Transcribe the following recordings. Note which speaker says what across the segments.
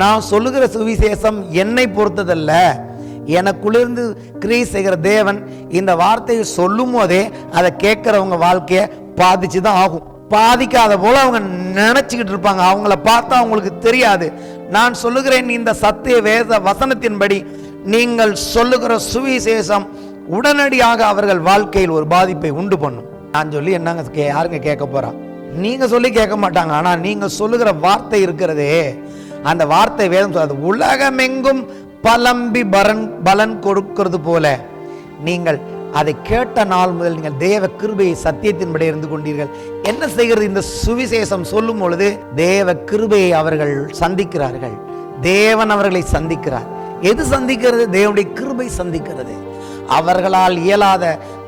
Speaker 1: நான் சொல்லுகிற சுவிசேஷம் என்னை பொறுத்ததல்ல, எனக்குள்ளிருந்து கிரியை செய்கிற தேவன் இந்த வார்த்தையை சொல்லும் போதே அதை கேட்கிறவங்க வாழ்க்கையை பாதிச்சு தான் ஆகும். பாதிக்காத போல அவங்க நினைச்சுக்கிட்டு இருப்பாங்க. அவங்கள பார்த்தா அவங்களுக்கு தெரியாது. நான் சொல்லுகிறேன், இந்த சத்திய வேத வசனத்தின்படி நீங்கள் சொல்லுகிற சுவிசேஷம் உடனடியாக அவர்கள் வாழ்க்கையில் ஒரு பாதிப்பை உண்டு பண்ணும். நான் சொல்லி என்னங்க யாருங்க கேட்க போறா? நீங்க சொல்லி கேட்க மாட்டாங்க. ஆனா நீங்க சொல்லுகிற வார்த்தை இருக்கிறதே, அந்த வார்த்தை வேதம் சொல்றது, உலகமெங்கும் பலம்பி பலன் கொடுக்கிறது போல நீங்கள் அதை கேட்ட நாள் முதல் நீங்கள் தேவ கிருபையை சத்தியத்தின்படி இருந்து கொண்டீர்கள். என்ன செய்கிறது? இந்த சுவிசேஷம் சொல்லும் பொழுது தேவ கிருபையை அவர்கள் சந்திக்கிறார்கள். தேவன் அவர்களை சந்திக்கிறார். எது சந்திக்கிறது? தேவனுடைய கிருபை சந்திக்கிறது. அவர்களால் இயலாத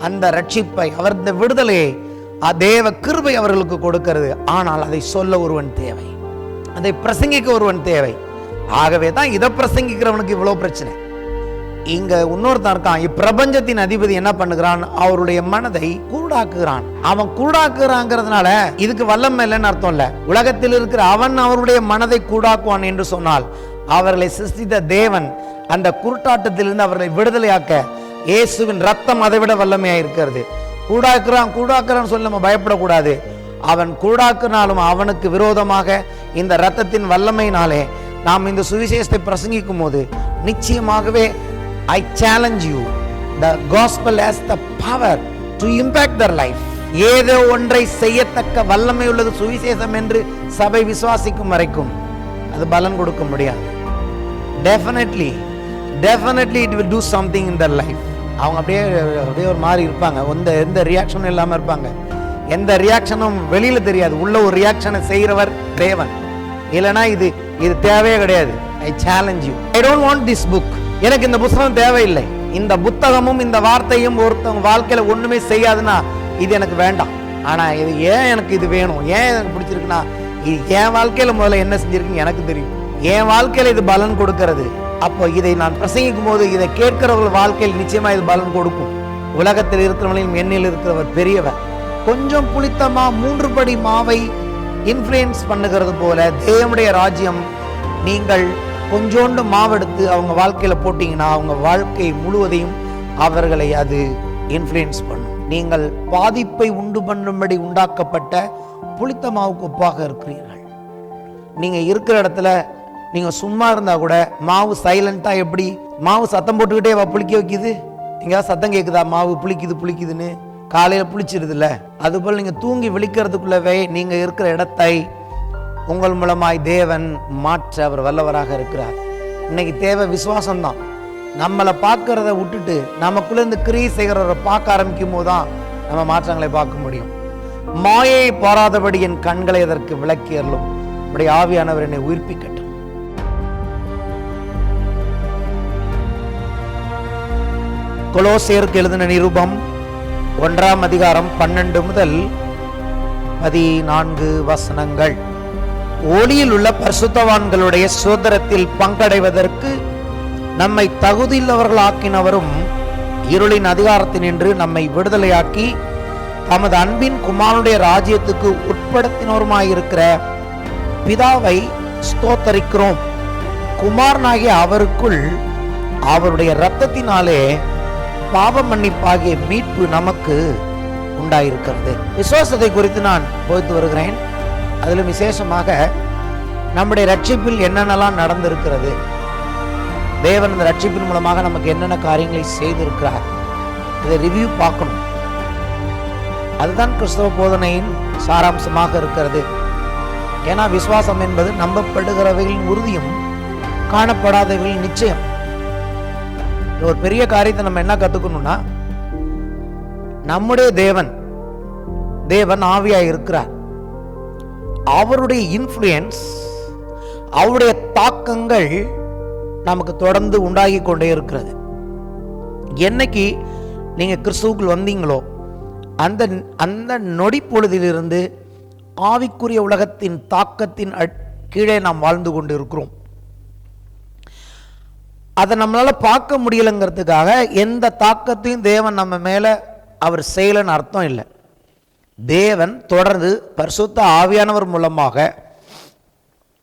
Speaker 1: அந்த ரட்சிப்பை, அவர் இந்த விடுதலையை தேவ கிருபை அவர்களுக்கு கொடுக்கிறது. ஆனால் அதை சொல்ல ஒருவன் தேவை, அதை பிரசங்கிக்க ஒருவன் தேவை. ஆகவே தான் இதை பிரசங்கிக்கிறவனுக்கு இவ்வளவு பிரச்சனை. இங்க இன்னொருத்தன் இருக்கான், இப்பிரபஞ்சத்தின் அதிபதி என்ன பண்ணுகிறான்? அவருடைய மனதை கூடாக்குகிறான். அவன் கூடாக்குறாங்கிறதுனால இதுக்கு வல்லமை இல்லைன்னு அர்த்தம் இல்ல. உலகத்தில் இருக்கிற அவன் அவருடைய மனதை கூடாக்குவான் என்று சொன்னால், அவர்களை சிருஷ்டித்த தேவன் அந்த குருட்டாட்டத்திலிருந்து அவர்களை விடுதலையாக்க இயேசுவின் ரத்தம் அதை விட வல்லமையா இருக்கிறது. கூடாக்குறான்னு சொல்லி நம்ம பயப்படக்கூடாது. அவன் கூடாக்குனாலும் அவனுக்கு விரோதமாக இந்த ரத்தத்தின் வல்லமையினாலே நாம் இந்த சுவிசேஷத்தை பிரசங்கிக்கும் போது நிச்சயமாகவே I challenge you, the gospel has the power to impact their life. ஏதோ ஒன்றை செய்யத்தக்க வல்லமை உள்ளது சுவிசேஷம் என்று சபை விசுவாசிக்கும் வரைக்கும் அது பலன் கொடுக்க முடியாது. Definitely it will do something in their life. அவங்க அப்படியே ஒரு மாதிரி இருப்பாங்க, எந்த ரியாக்ஷனும் இல்லாமல் இருப்பாங்க. எந்த ரியாக்ஷனும் வெளியில தெரியாது. உள்ள ஒரு ரியாக்ஷனை செய்கிறவர் தேவன். இல்லைன்னா இது தேவையே கிடையாது. I challenge you. I don't want this book. எனக்கு இந்த புத்தகம் தேவையில்லை. இந்த புத்தகமும் இந்த வார்த்தையும் ஒருத்தவங்க வாழ்க்கையில ஒண்ணுமே செய்யாதுன்னா இது எனக்கு வேண்டாம். ஆனா இது ஏன் எனக்கு இது வேணும், ஏன் எனக்கு பிடிச்சிருக்குன்னா, இது என் வாழ்க்கையில முதல்ல என்ன செஞ்சிருக்குன்னு எனக்கு தெரியும். என் வாழ்க்கையில இது பலன் கொடுக்கிறது. அப்போ இதை நான் பிரசங்கிக்கும் போது இதை கேட்கிறவர்கள் வாழ்க்கையில் நிச்சயமா இது பலன் கொடுக்கும். உலகத்தில் இருக்கிறவர்களையும் எண்ணில் இருக்கிறவர் பெரியவர். கொஞ்சம் புளித்தமா 3 படி மாவை இன்ஃப்ளூயன்ஸ் பண்ணுகிறது போல தேவனுடைய ராஜ்யம், நீங்கள் கொஞ்சோண்டு மாவெடுத்து அவங்க வாழ்க்கையில போட்டீங்கன்னா அவங்க வாழ்க்கை முழுவதையும் அவர்களை அது இன்ஃப்ளூயன்ஸ் பண்ணும். நீங்கள் பாதிப்பை உண்டு பண்ணும்படி உண்டாக்கப்பட்ட புளித்த மாவுக்கு ஒப்பாக இருக்கிறீர்கள். நீங்க இருக்கிற இடத்துல நீங்க சும்மா இருந்தா கூட மாவு சைலண்டா, எப்படி மாவு சத்தம் போட்டுக்கிட்டே புளிக்க வைக்குது? எங்கேயாவது சத்தம் கேட்குதா? மாவு புளிக்குதுன்னு காலையில புளிச்சிருது இல்ல? அதுபோல் நீங்க தூங்கி விழிக்கிறதுக்குள்ளவே நீங்க இருக்கிற இடத்தை உங்கள் மூலமாய் தேவன் மாற்ற அவர் வல்லவராக இருக்கிறார். இன்னைக்கு தேவை விசுவாசம் தான். நம்மளை பார்க்கறத விட்டுட்டு நமக்குள்ள இருந்து கிரியை செய்கிறவரை பார்க்க ஆரம்பிக்கும் போதுதான் நம்ம மாற்றங்களை பார்க்க முடியும். மாயை பாராதபடி என் கண்களை அதற்கு விளக்கியறலும் இப்படி ஆவியானவர் என்னை உயிர்ப்பிக்கட்டும். கொலோசேயருக்கு எழுதின நிருபம் 1ஆம் அதிகாரம் 12 முதல் 14 வசனங்கள். ஒளியில் உள்ள பரிசுத்தவான்களுடைய சுதந்திரத்தில் பங்கடைவதற்கு நம்மை தகுதியுள்ளவர்கள் ஆக்கினவரும் இருளின் அதிகாரத்தினின்று நம்மை விடுதலையாக்கி தமது அன்பின் குமாரனுடைய ராஜ்யத்துக்கு உட்படுத்தினோருமாயிருக்கிற பிதாவை ஸ்தோத்தரிக்கிறோம். குமாரனாகிய அவருக்குள் அவருடைய இரத்தத்தினாலே பாவ மன்னிப்பாகிய மீட்பு நமக்கு உண்டாயிருக்கிறது. விசுவாசத்தை குறித்து நான் போய்த்து வருகிறேன். அதிலும் விசேஷமாக நம்முடைய ரட்சிப்பில் என்னென்னலாம் நடந்திருக்கிறது, தேவன் இந்த ரட்சிப்பின் மூலமாக நமக்கு என்னென்ன காரியங்களை செய்திருக்கிறார், இதை ரிவ்யூ பார்க்கணும். அதுதான் கிறிஸ்தவ போதனையின் சாராம்சமாக இருக்கிறது. ஏன்னா விசுவாசம் என்பது நம்பப்படுகிறவைகளின் உறுதியும் காணப்படாதவைகளின் நிச்சயம். ஒரு பெரிய காரியத்தை நம்ம என்ன கத்துக்கணும்னா, நம்முடைய தேவன் ஆவியாய் இருக்கிறார். அவருடைய இன்ஃப்ளூயன்ஸ், அவருடைய தாக்கங்கள் நமக்கு தொடர்ந்து உண்டாகி கொண்டே இருக்கிறது. என்னைக்கு நீங்க கிறிஸ்துவுக்குள் வந்தீங்களோ அந்த நொடி பொழுதிலிருந்து ஆவிக்குரிய உலகத்தின் தாக்கத்தின் கீழே நாம் வாழ்ந்து கொண்டு இருக்கிறோம். அதை நம்மளால பார்க்க முடியலைங்கிறதுக்காக எந்த தாக்கத்தையும் தேவன் நம்ம மேல அவர் செய்யலன்னு அர்த்தம் இல்லை. தேவன் தொடர்ந்து பரிசுத்த ஆவியானவர் மூலமாக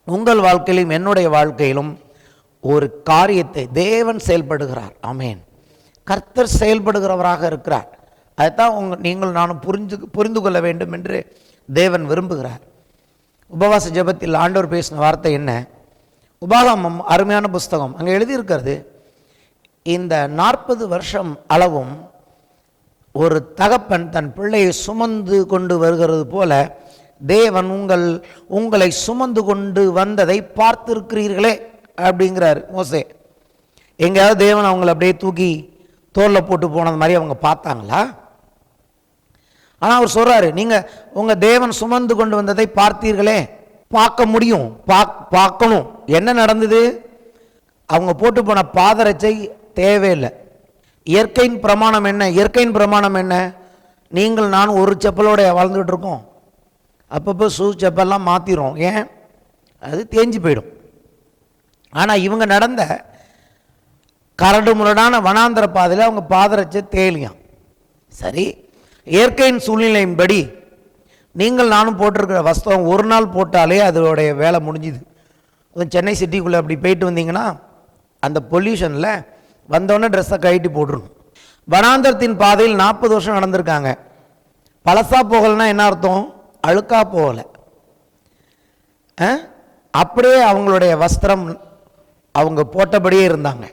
Speaker 1: உங்கள் வாழ்க்கையிலும் என்னுடைய வாழ்க்கையிலும் ஒரு காரியத்தை தேவன் செயல்படுகிறார். ஆமேன். கர்த்தர் செயல்படுகிறவராக இருக்கிறார். அதுதான் நீங்கள் நானும் புரிந்து கொள்ள வேண்டும் என்று தேவன் விரும்புகிறார். உபவாச ஜெபத்தில் ஆண்டவர் பேசின வார்த்தை என்ன? உபாகமம் அருமையான புஸ்தகம். அங்கே எழுதியிருக்கிறது, இந்த 40 வருஷம் அளவும் ஒரு தகப்பன் தன் பிள்ளையை சுமந்து கொண்டு வருகிறது போல தேவன் உங்களை சுமந்து கொண்டு வந்ததை பார்த்திருக்கிறீர்களே அப்படிங்கிறார் மோசே. எங்கேயாவது தேவன் அவங்களை அப்படியே தூக்கி தோளில் போட்டு போனது மாதிரி அவங்க பார்த்தாங்களா? ஆனால் அவர் சொல்றாரு, நீங்க உங்க தேவன் சுமந்து கொண்டு வந்ததை பார்த்தீர்களே. பார்க்க முடியும், பார்க்கணும். என்ன நடந்தது? அவங்க போட்டு போன பாதரட்சை தேவையில்லை. இயற்கையின் பிரமாணம் என்ன? இயற்கையின் பிரமாணம் என்ன? நீங்கள் நான் ஒரு செப்பலோட வாழ்ந்துகிட்டு இருக்கோம். அப்பப்போ ஷூ செப்பல்லாம் மாற்றிடும். ஏன்? அது தேஞ்சு போயிடும். ஆனால் இவங்க நடந்த கரடு முரடான வனாந்தர பாதையில் அவங்க பாதரட்சை தேலியாம். சரி, இயற்கையின் சூழ்நிலையின்படி நீங்கள் நானும் போட்டிருக்கிற வஸ்திரம் ஒரு நாள் போட்டாலே அதோடைய வேலை முடிஞ்சுது. சென்னை சிட்டிக்குள்ளே அப்படி போயிட்டு வந்தீங்கன்னா அந்த பொல்யூஷனில் வந்தோடனே ட்ரெஸ்ஸை கழட்டி போட்டுருணும். வனாந்தரத்தின் பாதையில் 40 வருஷம் நடந்திருக்காங்க. பழசா போகலைன்னா என்ன அர்த்தம்? அழுக்கா போகலை. அப்படியே அவங்களுடைய வஸ்திரம் அவங்க போட்டபடியே இருந்தாங்க.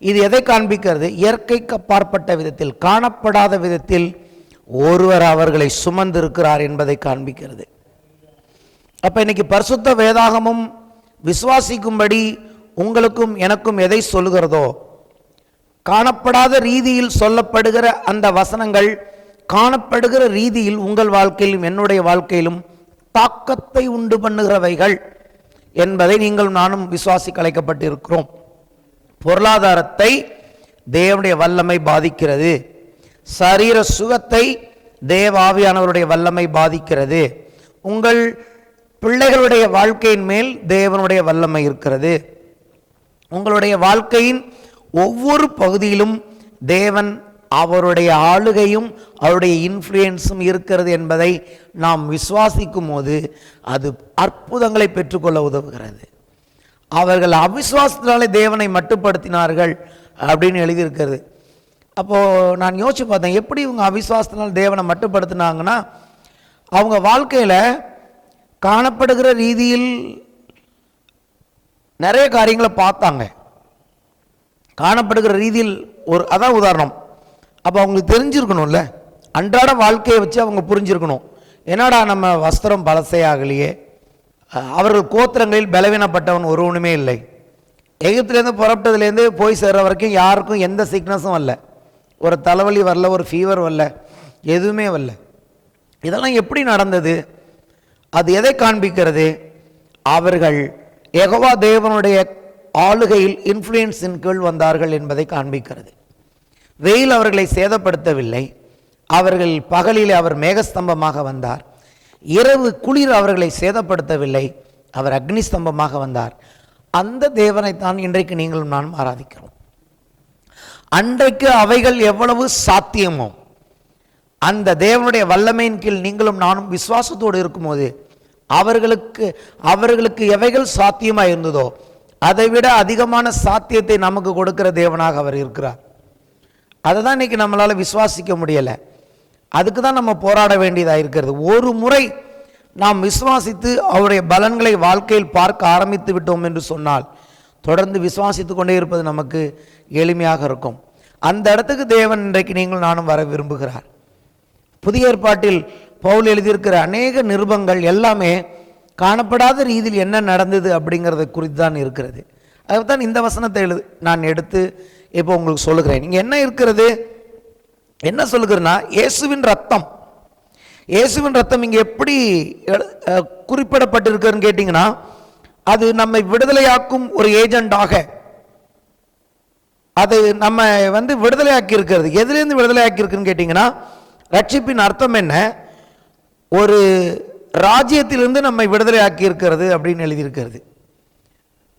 Speaker 1: இது எதை காண்பிக்கிறது? இயற்கைக்கு அப்பாற்பட்ட விதத்தில், காணப்படாத விதத்தில் ஒருவர் அவர்களை சுமந்திருக்கிறார் என்பதை காண்பிக்கிறது. அப்ப இன்னைக்கு பரிசுத்த வேதாகமும் விசுவாசிக்கும்படி உங்களுக்கும் எனக்கும் எதை சொல்லுகிறதோ, காணப்படாத ரீதியில் சொல்லப்படுகிற அந்த வசனங்கள் காணப்படுகிற ரீதியில் உங்கள் வாழ்க்கையிலும் என்னுடைய வாழ்க்கையிலும் தாக்கத்தை உண்டு பண்ணுகிறவைகள் என்பதை நீங்கள் நானும் விசுவாசிக்க அழைக்கப்பட்டிருக்கிறோம். பொருளாதாரத்தை தேவனுடைய வல்லமை பாதிக்கிறது. சரீர சுகத்தை தேவ ஆவியானவருடைய வல்லமை பாதிக்கிறது. உங்கள் பிள்ளைகளுடைய வாழ்க்கையின் மேல் தேவனுடைய வல்லமை இருக்கிறது. உங்களுடைய வாழ்க்கையின் ஒவ்வொரு பகுதியிலும் தேவன் அவருடைய ஆளுகையும் அவருடைய இன்ஃப்ளூயன்ஸும் இருக்கிறது என்பதை நாம் விசுவாசிக்கும் போது அது அற்புதங்களை பெற்றுக்கொள்ள உதவுகிறது. அவர்கள் அவிசுவாசத்தினாலே தேவனை மட்டுப்படுத்தினார்கள் அப்படின்னு எழுதியிருக்கிறது. அப்போது நான் யோசிச்சு பார்த்தேன், எப்படி இவங்க அவிசுவாசத்தினால் தேவனை மட்டுப்படுத்தினாங்கன்னா, அவங்க வாழ்க்கையில் காணப்படுகிற ரீதியில் நிறைய காரியங்களை பார்த்தாங்க. காணப்படுகிற ரீதியில் அதான் உதாரணம். அப்போ அவங்களுக்கு தெரிஞ்சிருக்கணும்ல, அன்றாட வாழ்க்கையை வச்சு அவங்க புரிஞ்சிருக்கணும். என்னடா நம்ம வஸ்திரம் பழசே ஆகலையே. அவர்கள் கோத்திரங்களில் பலவீனப்பட்டவன் ஒருவனுமே இல்லை. எகிப்திலேருந்து புறப்பட்டதுலேருந்து போய் சேர்ற வரைக்கும் யாருக்கும் எந்த சிக்னஸும் வரல, ஒரு தலைவலி வரல, ஒரு ஃபீவர் வரல, எதுவுமே வரல. இதெல்லாம் எப்படி நடந்தது? அது எதை காண்பிக்கிறது? அவர்கள் யெகோவா தேவனுடைய ஆளுகையில் இன்ஃப்ளூயன்ஸின் கீழ் வந்தார்கள் என்பதை காண்பிக்கிறது. வெயில் அவர்களை சேதப்படுத்தவில்லை. அவர்கள் பகலிலே அவர் மேகஸ்தம்பமாக வந்தார். இரவு குளிர் அவர்களை சேதப்படுத்தவில்லை. அவர் அக்னி ஸ்தம்பமாக வந்தார். அந்த தேவனைத்தான் இன்றைக்கு நீங்களும் நானும் ஆராதிக்கிறோம். அன்றைக்கு அவைகள் எவ்வளவு சாத்தியமோ அந்த தேவனுடைய வல்லமையின் கீழ் நீங்களும் நானும் விசுவாசத்தோடு இருக்கும்போது அவர்களுக்கு எவைகள் சாத்தியமாக இருந்ததோ அதைவிட அதிகமான சாத்தியத்தை நமக்கு கொடுக்கிற தேவனாக அவர் இருக்கிறார். அதை தான் இன்னைக்கு நம்மளால் விசுவாசிக்க முடியலை. அதுக்கு தான் நம்ம போராட வேண்டியதாக இருக்கிறது. ஒரு முறை நாம் விசுவாசித்து அவருடைய பலன்களை வாழ்க்கையில் பார்க்க ஆரம்பித்து விட்டோம் என்று சொன்னால் தொடர்ந்து விசுவாசித்து கொண்டே இருப்பது நமக்கு எளிமையாக இருக்கும். அந்த இடத்துக்கு தேவன் இன்றைக்கு நீங்கள் நானும் வர விரும்புகிறார். புதிய ஏற்பாட்டில் பவுல் எழுதியிருக்கிற அநேக நிருபங்கள் எல்லாமே காணப்படாத ரீதியில் என்ன நடந்தது அப்படிங்கிறத குறித்து தான் இருக்கிறது. அதுதான் இந்த வசனத்தை நான் எடுத்து இப்போ உங்களுக்கு சொல்லுகிறேன். இங்கே என்ன இருக்கிறது, என்ன சொல்லுகிறேன்னா, இயேசுவின் ரத்தம். இயேசுவின் ரத்தம் இங்கே எப்படி குறிப்பிடப்பட்டிருக்குன்னு கேட்டிங்கன்னா, அது நம்மை விடுதலையாக்கும் ஒரு ஏஜெண்டாக அது நம்ம விடுதலையாக்கி இருக்கிறது. எதுலேருந்து விடுதலையாக்கி இருக்குன்னு கேட்டிங்கன்னா, ரட்சிப்பின் அர்த்தம் என்ன? ஒரு ராஜ்யத்திலிருந்து நம்மை விடுதலையாக்கி இருக்கிறது அப்படின்னு எழுதியிருக்கிறது.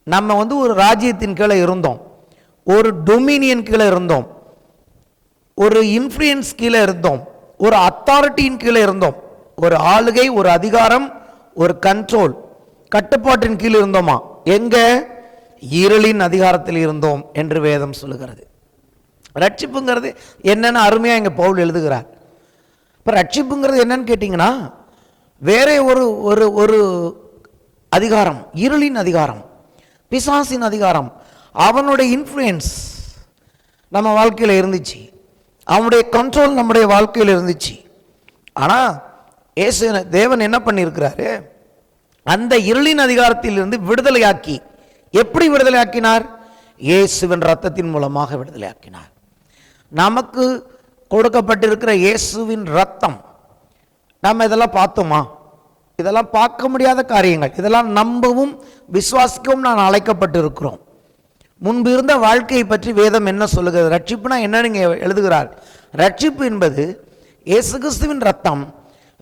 Speaker 1: நம்ம ஒரு ராஜ்யத்தின் கீழே இருந்தோம், ஒரு டொமினியன் கீழே இருந்தோம், ஒரு இன்ஃப்ளூயன்ஸ் கீழே இருந்தோம், ஒரு அத்தாரிட்டியின் கீழே இருந்தோம். ஒரு ஆளுகை, ஒரு அதிகாரம், ஒரு கண்ட்ரோல், கட்டுப்பாட்டின் கீழ் இருந்தோமா? எங்க? இருளின் அதிகாரத்தில் இருந்தோம் என்று வேதம் சொல்லுகிறது. ரட்சிப்புங்கிறது என்னன்னு அருமையா இங்க பவுல் எழுதுகிறார். இப்ப ரட்சிப்புங்கிறது என்னன்னு கேட்டீங்கன்னா, வேற ஒரு ஒரு ஒரு அதிகாரம், இருளின் அதிகாரம், பிசாசின் அதிகாரம், அவனுடைய இன்ஃப்ளூயன்ஸ் நம்ம வாழ்க்கையில் இருந்துச்சு, அவனுடைய கண்ட்ரோல் நம்முடைய வாழ்க்கையில் இருந்துச்சு. ஆனால் இயேசு தேவன் என்ன பண்ணியிருக்கிறாரு? அந்த இருளின் அதிகாரத்தில் இருந்து விடுதலையாக்கி. எப்படி விடுதலையாக்கினார்? இயேசுவின் ரத்தத்தின் மூலமாக விடுதலையாக்கினார். நமக்கு கொடுக்கப்பட்டிருக்கிற இயேசுவின் ரத்தம், நம்ம இதெல்லாம் பார்த்தோமா? இதெல்லாம் பார்க்க முடியாத காரியங்கள். இதெல்லாம் நம்பவும் விசுவாசிக்கவும் நான் அழைக்கப்பட்டு இருக்கிறோம். முன்பு இருந்த வாழ்க்கையை பற்றி வேதம் என்ன சொல்லுகிறது? ரட்சிப்புனா என்னன்னு எழுதுகிறார். ரட்சிப்பு என்பது இயேசு கிறிஸ்துவின் ரத்தம்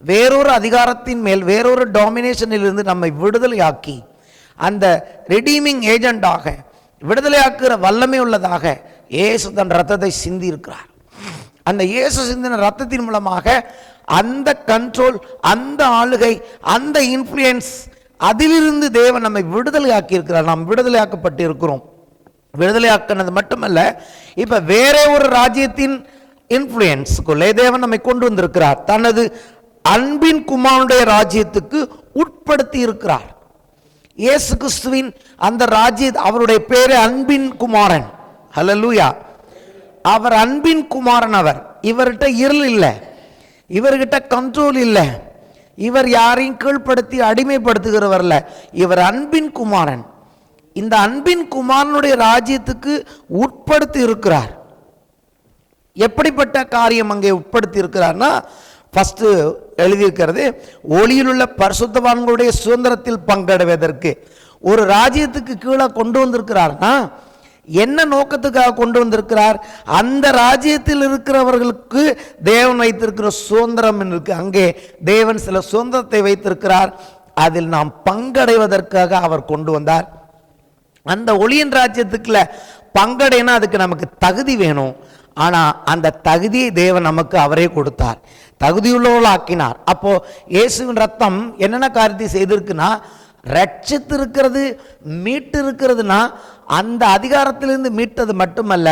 Speaker 1: வேறொரு அதிகாரத்தின் மேல், வேறொரு டாமினேஷனில் இருந்து நம்மை விடுதலையாக்கி, அந்த ரிடீமிங் ஏஜெண்டாக, விடுதலையாக்குகிற வல்லமை உள்ளதாக இயேசு தன் ரத்தத்தை சிந்தி இருக்கிறார். அந்த இயேசு சிந்தின ரத்தத்தின் மூலமாக அந்த கண்ட்ரோல், அந்த ஆளுகை, அந்த இன்ஃப்ளூயன்ஸ், அதிலிருந்து தேவன் நம்மை விடுதலையாக்கி இருக்கிறார். நாம் விடுதலையாக்கப்பட்டு இருக்கிறோம். விடுதலையாக்கினது மட்டுமல்ல, இப்ப வேற ஒரு ராஜ்யத்தின் இன்ஃப்ளூயன்ஸுக்குள்ளே தேவன் நம்மை கொண்டு வந்திருக்கிறார். தனது அன்பின் குமாரனுடைய ராஜ்யத்துக்கு உட்படுத்தி இருக்கிறார். இயேசு கிறிஸ்துவின் அந்த ராஜ்ய, அவருடைய பேரு அன்பின் குமாரன். ஹல்லேலூயா. அவர் அன்பின் குமாரன். அவர், இவர்கிட்ட இருள் இல்லை, இவர்கிட்ட கண்ட்ரோல் இல்லை, இவர் யாரையும் கீழ்ப்படுத்தி அடிமைப்படுத்துகிறவர்ல, இவர் அன்பின் குமாரன். இந்த அன்பின் குமாரனுடைய ராஜ்யத்துக்கு உட்படுத்தி இருக்கிறார். எப்படிப்பட்ட காரியம் அங்கே உட்படுத்தி இருக்கிறார்னா, ஃபர்ஸ்ட் எழுதியிருக்கிறது, ஒளியில் உள்ள பரிசுத்தவான்களுடைய சுதந்திரத்தில் பங்கெடுவதற்கு ஒரு ராஜ்யத்துக்கு கீழே கொண்டு வந்திருக்கிறார்னா, என்ன நோக்கத்துக்காக கொண்டு வந்திருக்கிறார்? அந்த ராஜ்யத்தில் இருக்கிறவர்களுக்கு தேவன் வைத்திருக்கிற சுதந்திரம் இருக்கு. அங்கே தேவன் சில சுதந்திரத்தை வைத்திருக்கிறார். அதில் நாம் பங்கடைவதற்காக அவர் கொண்டு வந்தார். அந்த ஒளியின் ராஜ்யத்துக்குள்ள பங்கடைனா அதுக்கு நமக்கு தகுதி வேணும். ஆனால் அந்த தகுதியை தேவன் நமக்கு அவரே கொடுத்தார், தகுதியுள்ளவர்களாக்கினார். அப்போ இயேசுவின் ரத்தம் என்னென்ன காரியத்தை செய்திருக்குன்னா, ரட்சித்து இருக்கிறது, மீட்டு இருக்கிறதுனா, அந்த அதிகாரத்திலிருந்து மீட்டது மட்டுமல்ல,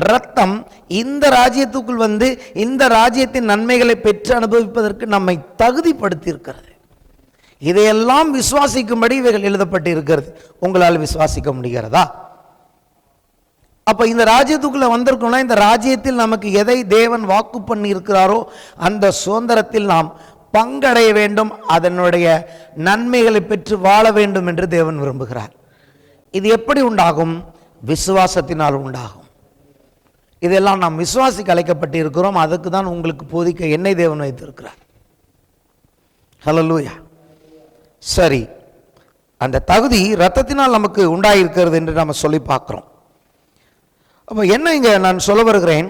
Speaker 1: ரத்தம் இந்த ராஜ்யத்துக்குள் வந்து இந்த ராஜ்யத்தின் நன்மைகளை பெற்று அனுபவிப்பதற்கு நம்மை தகுதிப்படுத்தி இருக்கிறது. இதையெல்லாம் விசுவாசிக்கும்படி இவைகள் எழுதப்பட்டு இருக்கிறது. உங்களால் விசுவாசிக்க முடிகிறதா? அப்ப இந்த ராஜ்யத்துக்குள்ள வந்திருக்கோம்னா, இந்த ராஜ்யத்தில் நமக்கு எதை தேவன் வாக்கு பண்ணி இருக்கிறாரோ அந்த சுதந்திரத்தில் நாம் பங்கடைய வேண்டும், அதனுடைய நன்மைகளை பெற்று வாழ வேண்டும் என்று தேவன் விரும்புகிறார். இது எப்படி உண்டாகும்? விசுவாசத்தினால் உண்டாகும். இதெல்லாம் நாம் விசுவாசிக்க அழைக்கப்பட்டு இருக்கிறோம். அதுக்கு தான் உங்களுக்கு போதிக்க என்னை தேவன் வைத்திருக்கிறார். ஹல்லேலூயா. சரி, அந்த தகுதி இரத்தத்தினால் நமக்கு உண்டாயிருக்கிறது என்று நம்ம சொல்லி பார்க்கிறோம். அப்போ என்ன இங்க நான் சொல்ல வருகிறேன்,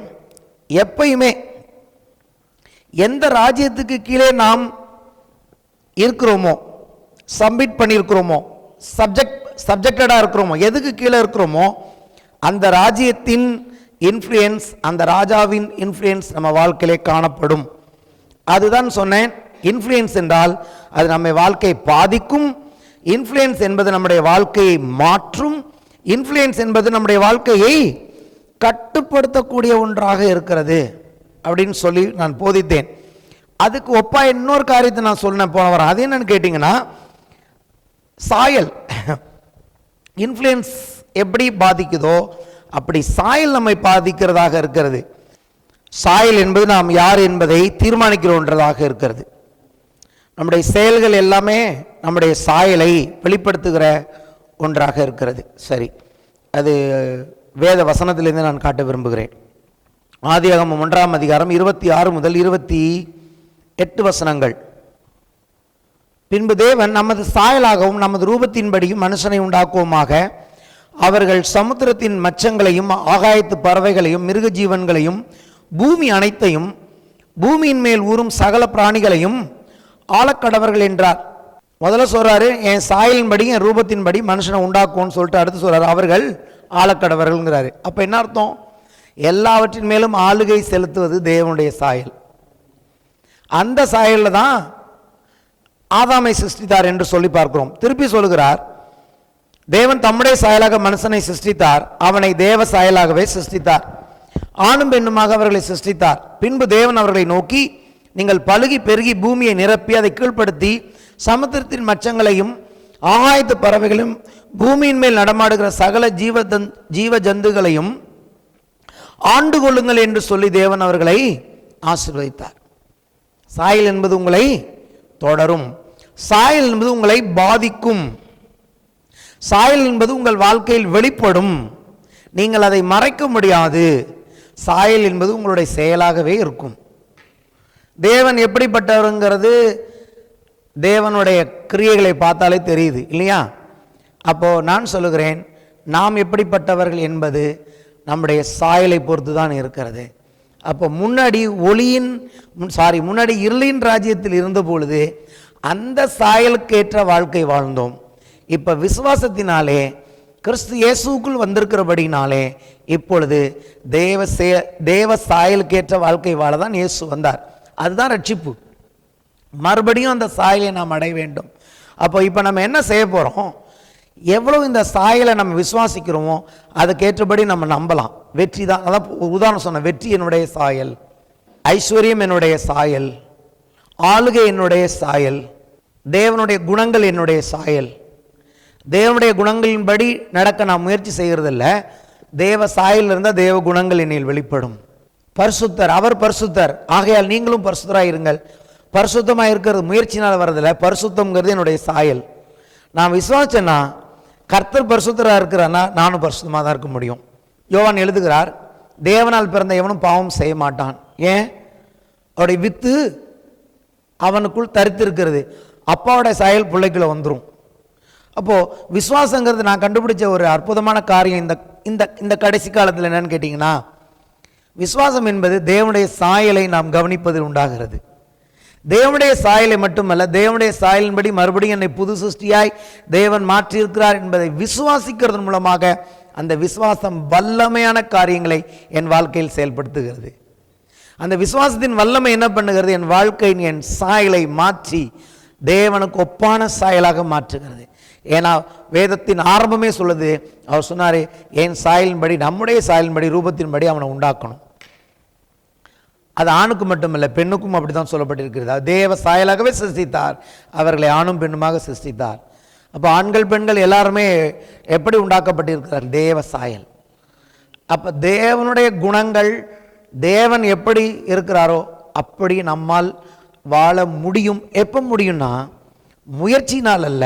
Speaker 1: எப்பயுமே எந்த ராஜ்யத்துக்கு கீழே நாம் இருக்கிறோமோ, சப்மிட் பண்ணியிருக்கிறோமோ, சப்ஜெக்டடா இருக்கிறோமோ, எதுக்கு கீழே இருக்கிறோமோ, அந்த ராஜ்யத்தின் இன்ஃப்ளூயன்ஸ், அந்த ராஜாவின் இன்ஃப்ளூயன்ஸ் நம்ம வாழ்க்கையிலே காணப்படும். அதுதான் சொன்னேன். இன்ஃப்ளூயன்ஸ் என்றால் அது நம்ம வாழ்க்கையை பாதிக்கும். இன்ஃப்ளூயன்ஸ் என்பது நம்முடைய வாழ்க்கையை மாற்றும். இன்ஃப்ளூயன்ஸ் என்பது நம்முடைய வாழ்க்கையை கட்டுப்படுத்தக்கூடிய ஒன்றாக இருக்கிறது அப்படின்னு சொல்லி நான் போதித்தேன். அதுக்கு ஒப்பா இன்னொரு காரியத்தை நான் சொன்னேன் போன வாரம். அது என்னன்னு கேட்டீங்கன்னா, சாயல் இன்ஃப்ளூயன்ஸ் எப்படி பாதிக்குதோ அப்படி சாயல் நம்மை பாதிக்கிறதாக இருக்கிறது. சாயல் என்பது நாம் யார் என்பதை தீர்மானிக்கிறோன்றதாக இருக்கிறது. நம்முடைய செயல்கள் எல்லாமே நம்முடைய சாயலை வெளிப்படுத்துகிற ஒன்றாக இருக்கிறது. சரி, அது வேத வசனத்திலிருந்து நான் காட்ட விரும்புகிறேன். ஆதியாகமம் 1ஆம் அதிகாரம் 26 முதல் 28 வசனங்கள். பின்பு தேவன் நமது சாயலாகவும் நமது ரூபத்தின்படியும் மனுஷனை உண்டாக்குவோமாக, அவர்கள் சமுத்திரத்தின் மச்சங்களையும் ஆகாயத்து பறவைகளையும் மிருக ஜீவன்களையும் பூமி அனைத்தையும் பூமியின் மேல் ஊறும் சகல பிராணிகளையும் ஆளக்கடவர்கள் என்றார். முதல்ல சொல்றாரு, என் சாயலின்படி என் ரூபத்தின்படி மனுஷனை உண்டாக்குவோன்னு சொல்லிட்டு அடுத்து சொல்றாரு அவர்கள் ஆளக்கடவர்கள்ங்கிறாரு. அப்ப என்ன அர்த்தம்? எல்லாவற்றின் மேலும் ஆளுகை செலுத்துவது தேவனுடைய சாயல். அந்த சாயல்ல தான் ஆதாமை சிருஷ்டித்தார் என்று சொல்லி பார்க்கிறோம். திருப்பி சொல்லுகிறார், தேவன் தம்முடைய சாயலாக மனுஷனை சிருஷ்டித்தார், அவனை தேவ சாயலாகவே சிருஷ்டித்தார், ஆணும் பெண்ணுமாக அவர்களை சிருஷ்டித்தார். பின்பு தேவன் அவர்களை நோக்கி, நீங்கள் பலுகி பெருகி பூமியை நிரப்பி அதை கீழ்ப்படுத்தி சமுத்திரத்தின் மச்சங்களையும் ஆகாயத்து பறவைகளையும் பூமியின் மேல் நடமாடுகிற சகல ஜீவ ஜந்துகளையும் ஆண்டு கொள்ளுங்கள் என்று சொல்லி தேவன் அவர்களை ஆசீர்வதித்தார். சாயல் என்பது உங்களை தொடரும், சாயல் என்பது உங்களை பாதிக்கும், சாயல் என்பது உங்கள் வாழ்க்கையில் வெளிப்படும், நீங்கள் அதை மறைக்க முடியாது. சாயல் என்பது உங்களுடைய செயலாகவே இருக்கும். தேவன் எப்படிப்பட்டவருங்கிறது தேவனுடைய கிரியைகளை பார்த்தாலே தெரியுது இல்லையா? அப்போ நான் சொல்லுகிறேன், நாம் எப்படிப்பட்டவர்கள் என்பது நம்முடைய சாயலை பொறுத்து தான் இருக்கிறது. அப்போ முன்னாடி முன்னாடி இருளின் ராஜ்யத்தில் இருந்த பொழுது அந்த சாயலுக்கேற்ற வாழ்க்கை வாழ்ந்தோம். இப்போ விசுவாசத்தினாலே கிறிஸ்து இயேசுக்குள் வந்திருக்கிறபடினாலே இப்பொழுது தேவ சாயலுக்கேற்ற வாழ்க்கை வாழ தான் இயேசு வந்தார். அதுதான் ரட்சிப்பு. மறுபடியும் அந்த சாயலை நாம் அடைய வேண்டும். அப்போ இப்போ நம்ம என்ன செய்ய போகிறோம்? எவ்வளோ இந்த சாயலை நம்ம விசுவாசிக்கிறோமோ அதுக்கேற்றபடி நம்ம நம்பலாம். வெற்றி தான். அதான் உதாரணம் சொன்ன, வெற்றி என்னுடைய சாயல், ஐஸ்வர்யம் என்னுடைய சாயல், ஆளுகை என்னுடைய சாயல், தேவனுடைய குணங்கள் என்னுடைய சாயல். தேவனுடைய குணங்களின்படி நடக்க நான் முயற்சி செய்கிறதில்ல, தேவ சாயல் இருந்தால் தேவ குணங்கள் என்னில் வெளிப்படும். பரிசுத்தர், அவர் பரிசுத்தர், ஆகையால் நீங்களும் பரிசுத்தராக இருங்கள். பரிசுத்தமாக இருக்கிறது முயற்சினால் வர்றதில்ல, பரிசுத்தம்ங்கிறது என்னுடைய சாயல். நான் விசுவாசன்னா கர்த்தர் பரிசுத்தராக இருக்கிறான்னா நானும் பரிசுத்தமாக தான் இருக்க முடியும். யோவான் எழுதுகிறார், தேவனால் பிறந்த எவனும் பாவம் செய்ய மாட்டான். ஏன்? அவருடைய வித்து அவனுக்குள் தரித்திருக்கிறது. அப்பாவுடைய சாயல் பிள்ளைக்குள்ள வந்துடும். அப்போது விசுவாசங்கிறது நான் கண்டுபிடிச்ச ஒரு அற்புதமான காரியம் இந்த கடைசி காலத்தில் என்னன்னு கேட்டிங்கன்னா, விசுவாசம் என்பது தேவனுடைய சாயலை நாம் கவனிப்பதில் உண்டாகிறது. தேவனுடைய சாயலை மட்டுமல்ல, தேவனுடைய சாயலின்படி மறுபடியும் என்னை புது சிருஷ்டியாய் தேவன் மாற்றியிருக்கிறார் என்பதை விசுவாசிக்கிறதன் மூலமாக அந்த விசுவாசம் வல்லமையான காரியங்களை என் வாழ்க்கையில் செயல்படுத்துகிறது. அந்த விசுவாசத்தின் வல்லமை என்ன பண்ணுகிறது? என் வாழ்க்கையின் என் சாயலை மாற்றி தேவனுக்கு ஒப்பான சாயலாக மாற்றுகிறது. ஏன்னா வேதத்தின் ஆரம்பமே சொல்லுது, அவர் சொன்னார், என் சாயலின்படி, நம்முடைய சாயலின்படி, ரூபத்தின்படி அவனை உண்டாக்கணும். அது ஆணுக்கு மட்டுமல்ல, பெண்ணுக்கும் அப்படி தான் சொல்லப்பட்டிருக்கிறது. தேவ சாயலாகவே சிருஷ்டித்தார், அவர்களை ஆணும் பெண்ணுமாக சிருஷ்டித்தார். அப்போ ஆண்கள் பெண்கள் எல்லாருமே எப்படி உண்டாக்கப்பட்டிருக்கிறார்? தேவ சாயல். அப்போ தேவனுடைய குணங்கள், தேவன் எப்படி இருக்கிறாரோ அப்படி நம்மால் வாழ முடியும். எப்போ முடியும்னா, முயற்சினால் அல்ல,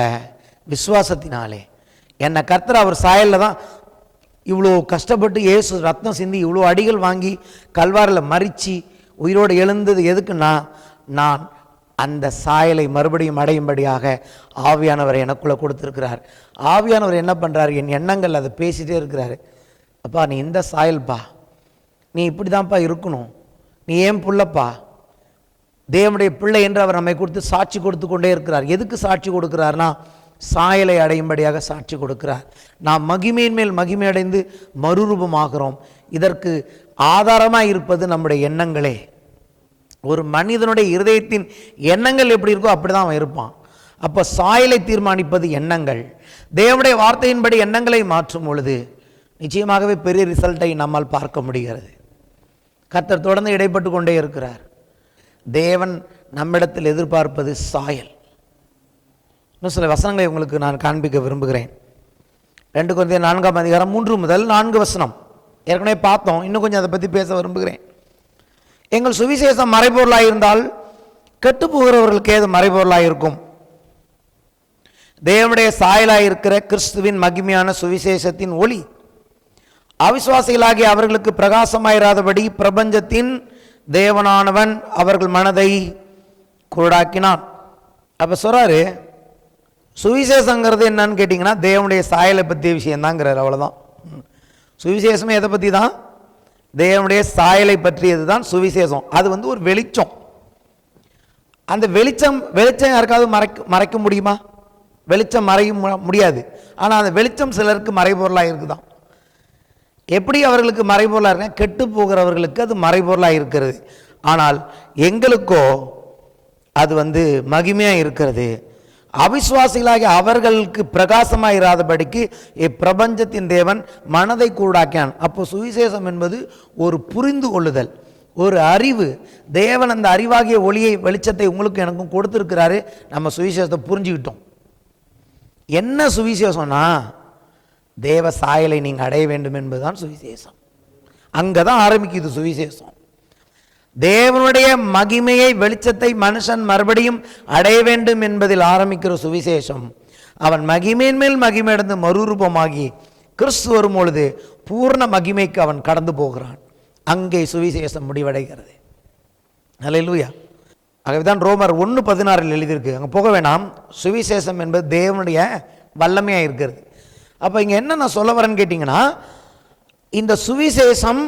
Speaker 1: விசுவாசத்தினாலே. என்னை கர்த்தர் அவர் சாயலில் தான் இவ்வளோ கஷ்டப்பட்டு இயேசு ரத்தம் சிந்தி இவ்வளோ அடிகள் வாங்கி கல்வாரில் மறித்து உயிரோடு எழுந்தது எதுக்குன்னா, நான் அந்த சாயலை மறுபடியும் அடையும்படியாக ஆவியானவர் எனக்குள்ளே கொடுத்துருக்கிறார். ஆவியானவர் என்ன பண்ணுறாரு? என் எண்ணங்கள் அதை பேசிகிட்டே இருக்கிறாரு. அப்பா, நீ இந்த சாயல்ப்பா, நீ இப்படி தான்ப்பா இருக்கணும், நீ ஏன் புள்ளப்பா, தேவனுடைய பிள்ளை என்று அவர் நம்மை கொடுத்து சாட்சி கொடுத்து கொண்டே இருக்கிறார். எதுக்கு சாட்சி கொடுக்கிறார்னா, சாயலை அடையும்படியாக சாட்சி கொடுக்கிறார். நாம் மகிமையின் மேல் மகிமை அடைந்து மறுரூபமாகிறோம். இதற்கு ஆதாரமாக இருப்பது நம்முடைய எண்ணங்களே. ஒரு மனிதனுடைய இருதயத்தின் எண்ணங்கள் எப்படி இருக்கோ அப்படி தான் அவன் இருப்பான். அப்போ சாயலை தீர்மானிப்பது எண்ணங்கள். தேவனுடைய வார்த்தையின்படி எண்ணங்களை மாற்றும் பொழுது நிச்சயமாகவே பெரிய ரிசல்ட்டை நம்மால் பார்க்க முடிகிறது. கர்த்தர் தொடர்ந்து இடைப்பட்டு கொண்டே இருக்கிறார். தேவன் நம்மிடத்தில் எதிர்பார்ப்பது சாயல். இன்னும் சில வசனங்களை உங்களுக்கு நான் காண்பிக்க விரும்புகிறேன். 2 கொரிந்தியர் 4ஆம் அதிகாரம் 3 முதல் 4 வசனம் ஏற்கனவே பார்த்தோம். இன்னும் கொஞ்சம் அதை பற்றி பேச விரும்புகிறேன். எங்கள் சுவிசேஷம் மறைபொருளாக இருந்தால் கெட்டு போகிறவர்களுக்கு ஏது மறைபொருளாக இருக்கும்? தேவனுடைய சாயலாக இருக்கிற கிறிஸ்துவின் மகிமையான சுவிசேஷத்தின் ஒளி அவிசுவாசிகளாகிய அவர்களுக்கு பிரகாசமாயிராதபடி பிரபஞ்சத்தின் தேவனானவன் அவர்கள் மனதை குருடாக்கினான். அப்போ சொல்றாரு, சுவிசேஷங்கிறது என்னன்னு கேட்டிங்கன்னா தேவனுடைய சாயலை பற்றிய விஷயம்தாங்கிறார். அவ்வளோதான். சுவிசேஷமே எதை பற்றி தான்? தேவனுடைய சாயலை பற்றியது தான் சுவிசேஷம். அது ஒரு வெளிச்சம். அந்த வெளிச்சம் யாருக்காவது மறைக்க முடியுமா? வெளிச்சம் மறைய முடியாது. ஆனால் அந்த வெளிச்சம் சிலருக்கு மறைபொருளாக இருக்குதான். எப்படி அவர்களுக்கு மறைபொருளாக இருக்க? கெட்டு போகிறவர்களுக்கு அது மறைபொருளாக இருக்கிறது. ஆனால் எங்களுக்கோ அது மகிமையாக இருக்கிறது. அவிசுவாசிகளாகிய அவர்களுக்கு பிரகாசமாக இராதபடிக்கு இப்பிரபஞ்சத்தின் தேவன் மனதை கூடாக்கினான். அப்போ சுவிசேஷம் என்பது ஒரு புரிந்து கொள்ளுதல், ஒரு அறிவு. தேவன் அந்த அறிவாகிய ஒளியை வெளிச்சத்தை உங்களுக்கு எனக்கும் கொடுத்துருக்கிறாரு. நம்ம சுவிசேஷத்தை புரிஞ்சுக்கிட்டோம். என்ன சுவிசேஷம்னா தேவ சாயலை நீங்கள் அடைய வேண்டும் என்பதுதான் சுவிசேஷம். அங்கே தான் ஆரம்பிக்குது சுவிசேஷம். தேவனுடைய மகிமையை வெளிச்சத்தை மனுஷன் மறுபடியும் அடைய வேண்டும் என்பதில் ஆரம்பிக்கிற சுவிசேஷம். அவன் மகிமையின் மேல் மகிமை அடைந்து மறுரூபமாகி கிறிஸ்து வரும் பொழுது பூர்ண மகிமைக்கு அவன் கடந்து போகிறான். அங்கே சுவிசேஷம் முடிவடைகிறது. அல்லேலூயா. ஆகவேதான் ரோமர் 1:16 எழுதியிருக்கு, அங்கே போக வேணாம், சுவிசேஷம் என்பது தேவனுடைய வல்லமையாக இருக்கிறது. அப்போ இங்கே என்ன நான் சொல்ல வரேன்னு கேட்டிங்கன்னா, இந்த சுவிசேஷம்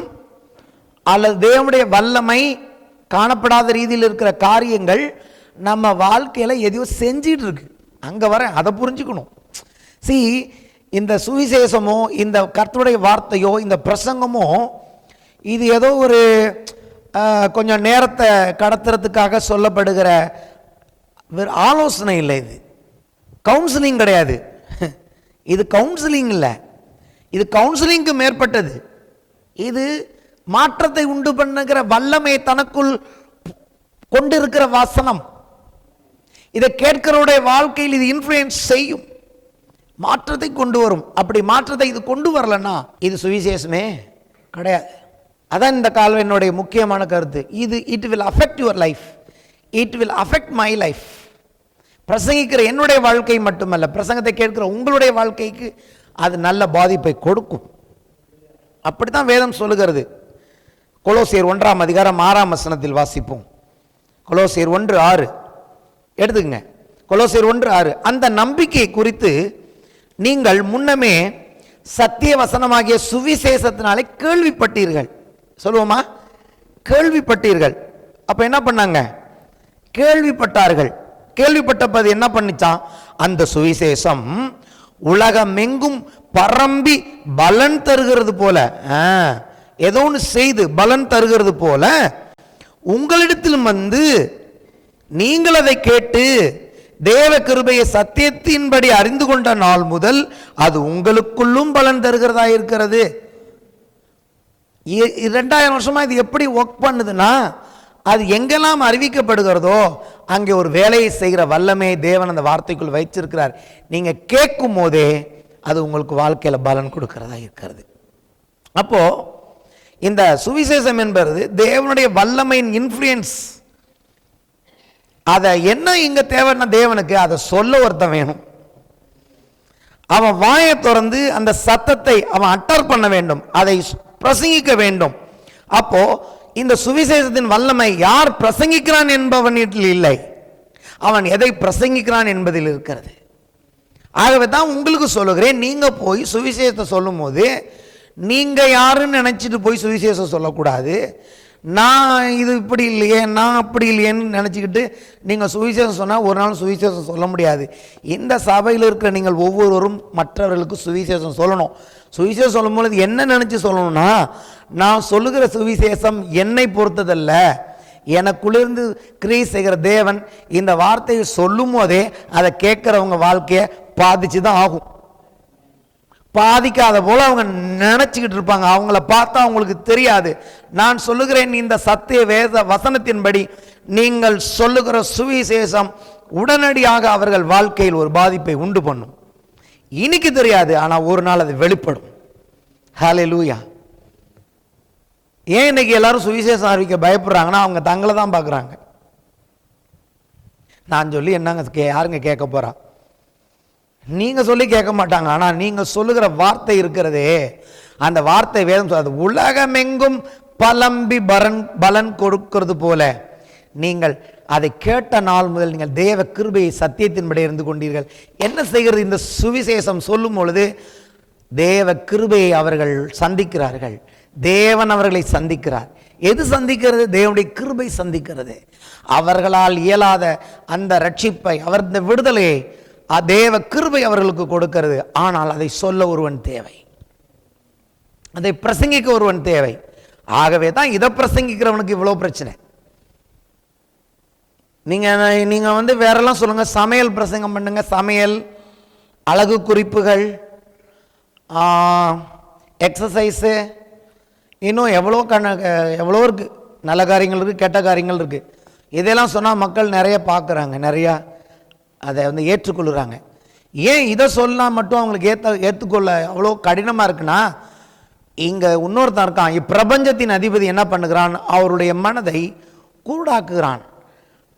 Speaker 1: அல்லது தேவனுடைய வல்லமை காணப்படாத ரீதியில் இருக்கிற காரியங்கள் நம்ம வாழ்க்கையில் எதையோ செஞ்சிட்டு இருக்கு. அங்கே வர அதை புரிஞ்சுக்கணும். இந்த சுவிசேஷமோ இந்த கர்த்தருடைய வார்த்தையோ இந்த பிரசங்கமோ இது ஏதோ ஒரு கொஞ்சம் நேரத்தை கடத்துறதுக்காக சொல்லப்படுகிற ஆலோசனை இல்லை. இது கவுன்சிலிங் கிடையாது. இது கவுன்சிலிங் இல்லை, இது கவுன்சிலிங்க்கு மேற்பட்டது. இது மாற்றத்தை உண்டு பண்ணுகிற வல்லமை தனக்குள் கொண்டிருக்கிற வசனம். இதை கேட்கிறவருடைய வாழ்க்கையில் இது இன்ஃப்ளூயன்ஸ் செய்யும், மாற்றத்தை கொண்டு வரும். அப்படி மாற்றத்தை இது கொண்டு வரலன்னா இது சுவிசேஷமே கிடையாது. அதான் இந்த காலம் என்னுடைய முக்கியமான கருத்து. It will affect your life, it will affect my life. பிரசங்கிக்கிற என்னுடைய வாழ்க்கை மட்டுமல்ல, பிரசங்கத்தை கேட்கிற உங்களுடைய வாழ்க்கைக்கு அது நல்ல பாதிப்பை கொடுக்கும். அப்படித்தான் வேதம் சொல்லுகிறது. கொலோசியர் 1:6 வாசிப்போம். கொலோசியர் 1:6 எடுத்துக்கங்க. கொலோசியர் 1:6 அந்த நம்பிக்கை குறித்து நீங்கள் முன்னமே சத்திய வசனமாகிய சுவிசேஷத்தினாலே கேள்விப்பட்டீர்கள். சொல்லுவோமா? கேள்விப்பட்டீர்கள். அப்ப என்ன பண்ணாங்க? கேள்விப்பட்டார்கள். கேள்விப்பட்டப்பது என்ன பண்ணிச்சான்? அந்த சுவிசேஷம் உலகமெங்கும் பரம்பி பலன் தருகிறது போல, ஏதோ ஒன்று செய்து பலன் தருகிறது போல உங்களிடத்திலும் நீங்கள் அதை கேட்டு தேவ கிருபையை சத்தியத்தின்படி அறிந்து கொண்ட நாள் முதல் அது உங்களுக்குள்ளும் பலன் தருகிறதா இருக்கிறது. 2000 வருஷமா இது எப்படி ஒர்க் பண்ணுதுன்னா, அது எங்கெல்லாம் அறிவிக்கப்படுகிறதோ அங்கே ஒரு வேலையை செய்கிற வல்லமே தேவன் அந்த வார்த்தைக்குள் வைச்சிருக்கிறார். நீங்க கேட்கும் போதே அது உங்களுக்கு வாழ்க்கையில் பலன் கொடுக்கிறதா இருக்கிறது. அப்போ இந்த சுவிசேஷம் என்பது தேவனுடைய வல்லமையின் இன்ஃப்ளூயன்ஸ். அதை என்ன இங்க தேவைன்னா, தேவனுக்கு அதை சொல்ல ஒருத்தன் வேணும். அவன் வாயை திறந்து அந்த சத்தத்தை அவன் அட்டர் பண்ண வேண்டும், அதை பிரசங்கிக்க வேண்டும். அப்போ இந்த சுவிசேஷத்தின் வல்லமை யார் பிரசங்கிக்கிறான் என்பவனில் இல்லை, அவன் எதை பிரசங்கிக்கிறான் என்பதில் இருக்கிறது. ஆகவே தான் உங்களுக்கு சொல்லுகிறேன், நீங்க போய் சுவிசேஷத்தை சொல்லும் போது நீங்க யாருன்னு நினைச்சிட்டு போய் சுவிசேஷம் சொல்லக்கூடாது. நான் இது இப்படி இல்லையே, நான் அப்படி இல்லையேன்னு நினச்சிக்கிட்டு நீங்கள் சுவிசேஷம் சொன்னால் ஒரு நாள் சுவிசேஷம் சொல்ல முடியாது. இந்த சபையில் இருக்கிற நீங்கள் ஒவ்வொருவரும் மற்றவர்களுக்கு சுவிசேஷம் சொல்லணும். சுவிசேஷம் சொல்லும் பொழுது என்ன நினச்சி சொல்லணும்னா, நான் சொல்லுகிற சுவிசேஷம் என்னை பொறுத்ததல்ல, எனக்குள்ளிருந்து கிரியை செய்கிற தேவன் இந்த வார்த்தையை சொல்லும் போதே அதை கேட்குறவங்க வாழ்க்கையை பாதிச்சு தான் ஆகும். பாதிக்காத போல அவங்க நினைச்சுக்கிட்டு இருப்பாங்க, அவங்கள பார்த்தா அவங்களுக்கு தெரியாது. நான் சொல்லுகிறேன், இந்த சத்திய வேத வசனத்தின்படி நீங்கள் சொல்லுகிற சுவிசேஷம் உடனடியாக அவர்கள் வாழ்க்கையில் ஒரு பாதிப்பை உண்டு பண்ணும். இன்னைக்கு தெரியாது, ஆனால் ஒரு நாள் அது வெளிப்படும். ஹல்லேலூயா. ஏன் இன்னைக்கு எல்லாரும் சுவிசேஷம் அறிவிக்க பயப்படுறாங்கன்னா, அவங்க தங்களை தான் பார்க்குறாங்க. நான் சொல்லி என்னங்க யாருங்க கேட்க போறா? நீங்க சொல்லி கேட்க மாட்டாங்க. ஆனால் நீங்க சொல்லுகிற வார்த்தை இருக்கிறதே, அந்த வார்த்தை வேதம் சொல்றது உலகமெங்கும் பலம்பி பலன் கொடுக்கிறது போல நீங்கள் அதை கேட்ட நாள் முதல் நீங்கள் தேவ கிருபையை சத்தியத்தின்படி இருந்து கொண்டீர்கள். என்ன செய்கிறது? இந்த சுவிசேஷம் சொல்லும் பொழுது தேவ கிருபையை அவர்கள் சந்திக்கிறார்கள், தேவன் அவர்களை சந்திக்கிறார். எது சந்திக்கிறது? தேவனுடைய கிருபை சந்திக்கிறது. அவர்களால் இயலாத அந்த ரட்சிப்பை, அவர் இந்த விடுதலையை தேவ கிருபை அவர்களுக்கு கொடுக்கிறது. ஆனால் அதை சொல்ல ஒருவன் தேவை, அதை பிரசங்கிக்க ஒருவன் தேவை. ஆகவே தான் இதை பிரசங்கிக்கிறவனுக்கு இவ்வளோ பிரச்சனை. நீங்கள் வந்து வேறெல்லாம் சொல்லுங்கள், சமையல் பிரசங்கம் பண்ணுங்க, சமையல், அழகு குறிப்புகள், எக்ஸசைஸு, இன்னும் எவ்வளோ இருக்குது, நல்ல காரியங்கள் இருக்குது, கெட்ட காரியங்கள் இருக்குது. இதெல்லாம் சொன்னால் மக்கள் நிறைய பார்க்குறாங்க, நிறையா அதை வந்து ஏற்றுக்கொள்ளுறாங்க. ஏன் இதை சொன்னால் மட்டும் அவங்களுக்கு ஏற்றுக்கொள்ள அவ்வளோ கடினமாக இருக்குன்னா, இங்கே இன்னொருத்தன் இருக்கான், இப்பிரபஞ்சத்தின் அதிபதி என்ன பண்ணுகிறான், அவருடைய மனதை கூடாக்குகிறான்.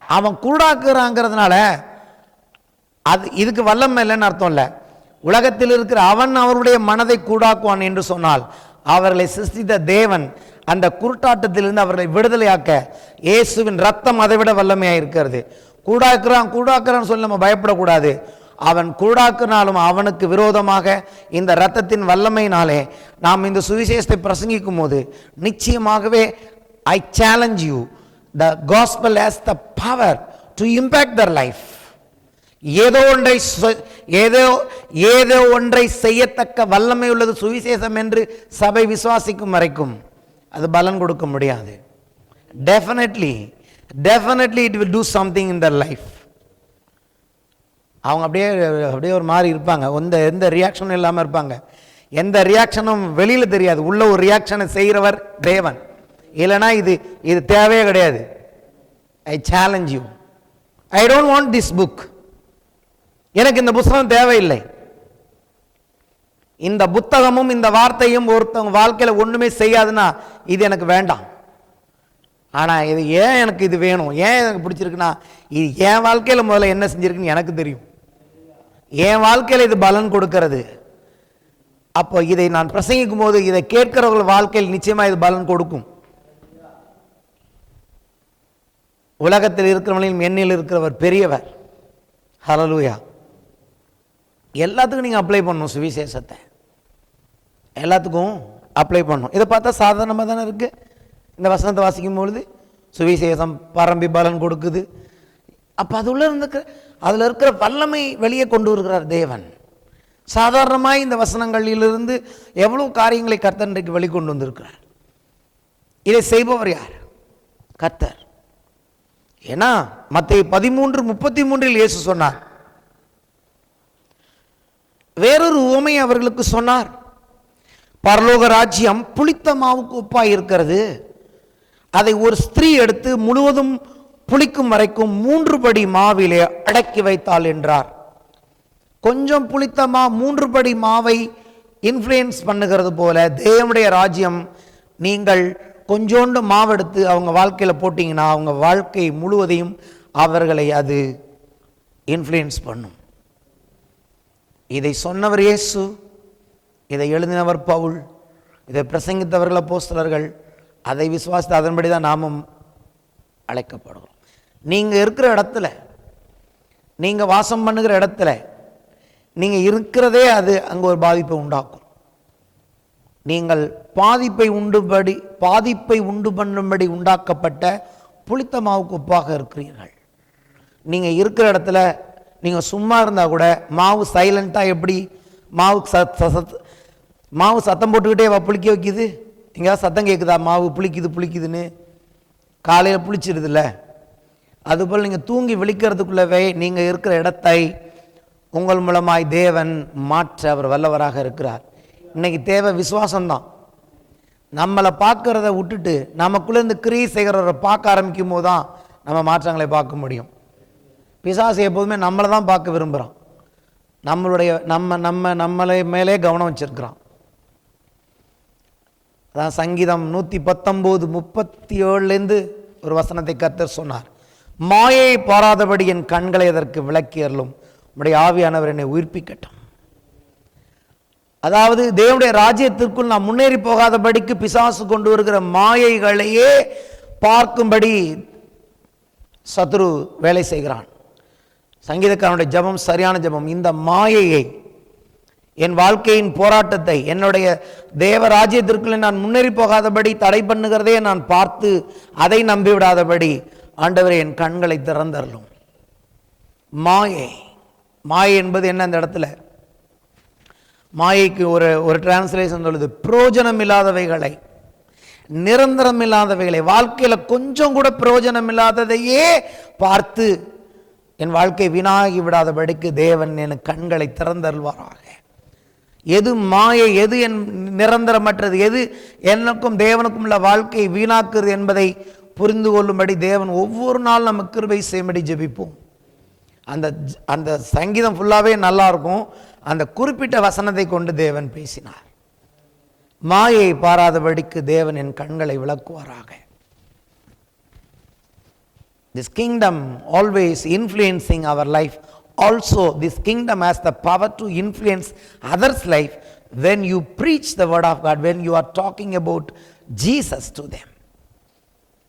Speaker 1: அவன் கூடாக்குறாங்கிறதுனால அது இதுக்கு வல்லமை இல்லைன்னு அர்த்தம் இல்லை. உலகத்தில் இருக்கிற அவன் அவருடைய மனதை கூடாக்குவான் என்று சொன்னால், அவர்களை சிருஷ்டித்த தேவன் அந்த குருட்டாட்டத்திலிருந்து அவர்களை விடுதலையாக்க இயேசுவின் ரத்தம் அதை விட வல்லமையாக இருக்கிறது. கூடாக்குறான்னு சொல்லி நம்ம பயப்படக்கூடாது. அவன் கூடாக்குனாலும் அவனுக்கு விரோதமாக இந்த இரத்தத்தின் வல்லமையினாலே நாம் இந்த சுவிசேஷத்தை பிரசங்கிக்கும் போது நிச்சயமாகவே ஐ challenge you, the gospel has the power to impact their life. ஏதோ ஒன்றை செய்யத்தக்க வல்லமை உள்ளது சுவிசேஷம் என்று சபை விசுவாசிக்கும் வரைக்கும் அது பலன் கொடுக்க முடியாது. definitely it will do something in their life. அவங்க அப்படியே ஒரு மாதிரி இருப்பாங்க, எந்த ரியாக்ஷனும் இல்லாமல் இருப்பாங்க. எந்த ரியாக்ஷனும் வெளியில் தெரியாது, உள்ள ஒரு ரியாக்ஷனை செய்கிறவர் தேவன். இல்லைனா இது தேவையே கிடையாது. ஐ challenge you, I don't want this book. எனக்கு இந்த புத்தகம் தேவையில்லை. இந்த புத்தகமும் இந்த வார்த்தையும் ஒருத்தவங்க வாழ்க்கையில் ஒன்றுமே செய்யாதுன்னா இது எனக்கு வேண்டாம். ஆனால் இது ஏன் எனக்கு இது வேணும், ஏன் எனக்கு பிடிச்சிருக்குன்னா, இது என் வாழ்க்கையில் முதல்ல என்ன செஞ்சிருக்குன்னு எனக்கு தெரியும். என் வாழ்க்கையில் இது பலன் கொடுக்கிறது. அப்போ இதை நான் பிரசங்கிக்கும் போது இதை கேட்கிறவர்கள் வாழ்க்கையில் நிச்சயமாக இது பலன் கொடுக்கும். உலகத்தில் இருக்கிறவர்களையும் எண்ணில் இருக்கிறவர் பெரியவர். ஹல்லேலூயா. எல்லாத்துக்கும் நீங்கள் அப்ளை பண்ணணும், சுவிசேஷத்தை எல்லாத்துக்கும் அப்ளை பண்ணணும். இதை பார்த்தா சாதாரணமாக தானே இருக்குது. இந்த வசனத்தை வாசிக்கும் பொழுது சுவிசேஷம் பரம்பி பலன் கொடுக்குது. அப்போ அதில் இருக்கிற வல்லமை வெளியே கொண்டு வருகிறார் தேவன். சாதாரணமாக இந்த வசனங்களிலிருந்து எவ்வளோ காரியங்களை கர்த்தர் இன்றைக்கு வெளிக்கொண்டு வந்திருக்கிறார். இதை செய்பவர் யார்? கர்த்தர். ஏன்னா மத்தேயு 13:33 இயேசு சொன்னார், வேறொரு உவமை அவர்களுக்கு சொன்னார். பரலோக ராஜ்யம் புளித்த மாவுக்கு ஒப்பாய் இருக்கிறது. அதை ஒரு ஸ்திரீ எடுத்து முழுவதும் புளிக்கும் வரைக்கும் 3 படி மாவிலே அடக்கி வைத்தாள் என்றார். கொஞ்சம் புளித்த 3 படி மாவை இன்ஃப்ளூயன்ஸ் பண்ணுகிறது போல தேவனுடைய ராஜ்யம், நீங்கள் கொஞ்சோண்டு மாவெடுத்து அவங்க வாழ்க்கையில் போட்டிங்கன்னா அவங்க வாழ்க்கை முழுவதையும் அவர்களை அது இன்ஃப்ளூயன்ஸ் பண்ணும். இதை சொன்னவர் இயேசு, இதை எழுதினவர் பவுல், இதை பிரசங்கித்தவர்கள் அப்போஸ்தலர்கள், அதை விசுவாசித்து அதன்படி தான் நாமும் அழைக்கப்படுகிறோம். நீங்கள் இருக்கிற இடத்துல, நீங்கள் வாசம் பண்ணுகிற இடத்துல, நீங்கள் இருக்கிறதே அது அங்கே ஒரு பாதிப்பை உண்டாக்கும். நீங்கள் பாதிப்பை உண்டு பண்ணும்படி உண்டாக்கப்பட்ட புளித்த மாவுக்கு ஒப்பாக இருக்கிறீர்கள். நீங்கள் இருக்கிற இடத்துல நீங்கள் சும்மா இருந்தால் கூட மாவு சைலண்ட்டாக எப்படி மாவு சத்தம் போட்டுக்கிட்டே புளிக்க வைக்குது. எங்கேயாவது சத்தம் கேட்குதா? மாவு புளிக்குதுன்னு காலையில் புளிச்சிடுதுல்ல. அதுபோல் நீங்கள் தூங்கி விழிக்கிறதுக்குள்ளவே நீங்கள் இருக்கிற இடத்தை உங்கள் மூலமாய் தேவன் மாற்ற அவர் வல்லவராக இருக்கிறார். இன்னைக்கு தேவை விசுவாசம்தான். நம்மளை பார்க்கறத விட்டுட்டு நமக்குள்ளேருந்து கிரியை செய்கிறவரை பார்க்க ஆரம்பிக்கும் போது தான் நம்ம மாற்றங்களை பார்க்க முடியும். பிசாசு எப்போதுமே நம்மளை தான் பார்க்க விரும்புகிறான். நம்மளை மேலே கவனம் வச்சிருக்கிறான். அதான் சங்கீதம் 119:37 ஒரு வசனத்தை கர்த்தர் சொன்னார், மாயை பாராதபடி என் கண்களை அதற்கு விளக்கியறலும் உம்முடைய ஆவியானவர் என்னை உயிர்ப்பிக்கட்டும். அதாவது தேவனுடைய ராஜ்யத்திற்குள் நாம் முன்னேறி போகாதபடிக்கு பிசாசு கொண்டு வருகிற மாயைகளையே பார்க்கும்படி சத்துரு வேலை செய்கிறான். சங்கீதக்காரனுடைய ஜபம் சரியான ஜபம். இந்த மாயையை, என் வாழ்க்கையின் போராட்டத்தை, என்னுடைய தேவ ராஜ்யத்திற்குள்ளே நான் முன்னேறி போகாதபடி தடை பண்ணுகிறதே நான் பார்த்து அதை நம்பிவிடாதபடி ஆண்டவரே என் கண்களை திறந்தரலும். மாயை என்பது என்ன? அந்த இடத்துல மாயைக்கு ஒரு டிரான்ஸ்லேஷன் சொல்லுது, பிரயோஜனம் இல்லாதவைகளை, நிரந்தரம் இல்லாதவைகளை, வாழ்க்கையில கொஞ்சம் கூட பிரயோஜனம் இல்லாததையே பார்த்து என் வாழ்க்கை வீணாகி விடாதபடிக்கு தேவன் என் கண்களை திறந்தருள்வாராக. எது மாயை, எது என் நிரந்தரமற்றது, எது எனக்கும் தேவனுக்கும் உள்ள வாழ்க்கையை வீணாக்குறது என்பதை புரிந்து கொள்ளும்படி தேவன் ஒவ்வொரு நாள் நமக்கு கிருபை செய்யும்படி ஜெபிப்போம். அந்த சங்கீதம் ஃபுல்லாகவே நல்லா இருக்கும். அந்த குறிப்பிட்ட வசனத்தை கொண்டு தேவன் பேசினார். மாயை பாராதபடிக்கு தேவன் என் கண்களை விளக்குவாராக. This kingdom always influencing our life. Also, this kingdom has the power to influence others' life when you preach the word of God, when you are talking about Jesus to them.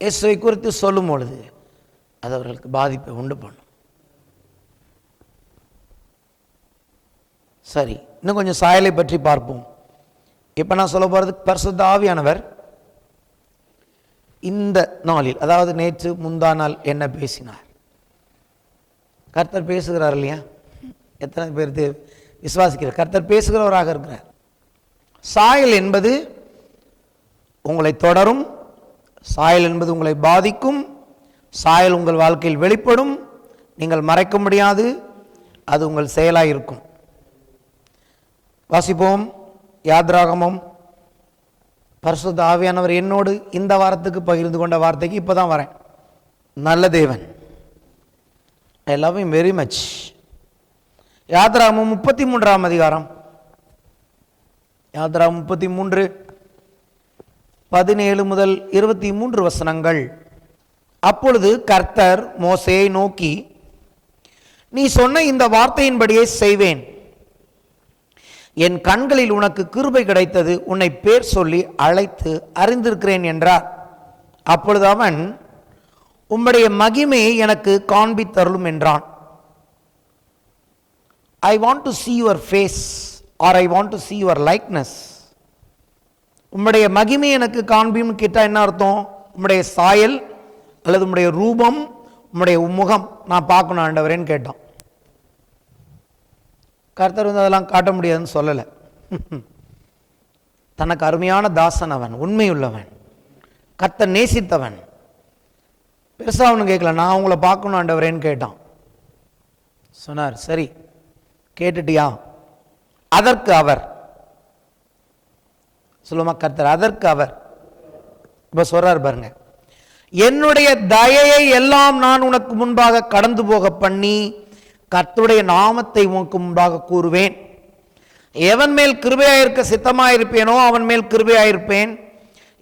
Speaker 1: இயேசுவை குறித்து சொல்லும் பொழுது அது அவர்களுக்கு பாதிப்பை உண்டு பண்ணும். சரி, இன்னும் கொஞ்சம் சாயலை பற்றி பார்ப்போம். இப்போ நான் சொல்ல போகிறது பரிசுத்த ஆவியானவர் இந்த நாளில், அதாவது நேற்று முந்தா நாள் என்ன பேசினார். கர்த்தர் பேசுகிறார் இல்லையா? எத்தனை பேர் விசுவாசிக்கிறார்? கர்த்தர் பேசுகிறவராக இருக்கிறார். சாயல் என்பது உங்களை தொடரும், சாயல் என்பது உங்களை பாதிக்கும், சாயல் உங்கள் வாழ்க்கையில் வெளிப்படும், நீங்கள் மறைக்க முடியாது, அது உங்கள் செயலாக இருக்கும். வாசிப்போம் யாத்ராகமம். பரிசுத்த ஆவியானவர் என்னோடு இந்த வாரத்துக்கு பகிர்ந்து கொண்ட வார்த்தைக்கு இப்போ தான் வரேன். நல்ல தேவன், I love him very much. யாத்ராகமம் 33ஆம் அதிகாரம், யாத்ராகமம் 33 17 முதல் 23 வசனங்கள். அப்பொழுது கர்த்தர் மோசேயை நோக்கி, நீ சொன்ன இந்த வார்த்தையின்படியே செய்வேன். என் கண்களில் உனக்கு கிருபை கிடைத்தது, உன்னை பேர் சொல்லி அழைத்து அறிந்திருக்கிறேன் என்றார். அப்பொழுது அவன், உம்முடைய மகிமையை எனக்கு காண்பித்தருளும் என்றான். I want to see your face or I want to see your likeness. உம்முடைய மகிமை எனக்கு காண்பியும் கிட்ட என்ன அர்த்தம்? உம்முடைய சாயல் அல்லது உம்முடைய ரூபம், உம்முடைய முகம் நான் பார்க்கணும் ஆண்டவரேன்னு கேட்டான். கர்த்தர் அதெல்லாம் காட்ட முடியாதுன்னு சொல்லலை. தனக்கு அருமையான தாசன் அவன், உண்மையுள்ளவன், கர்த்தர் நேசித்தவன். பெருசாக அவனு கேட்கல, நான் உங்களை பார்க்கணும் ஆண்டவரேன்னு கேட்டான். சொன்னார், சரி கேட்டுட்டியா? அதற்கு அவர், சொல்லுமா கர்த்தர், அதற்கு அவர் இப்ப சொல்றார் பாருங்க, என்னுடைய தயையை எல்லாம் நான் உனக்கு முன்பாக கடந்து போக பண்ணி கர்த்தருடைய நாமத்தை உனக்கு முன்பாக கூறுவேன். எவன் மேல் கிருபையாயிருக்க சித்தமாயிருப்பேனோ அவன் மேல் கிருபையாயிருப்பேன்,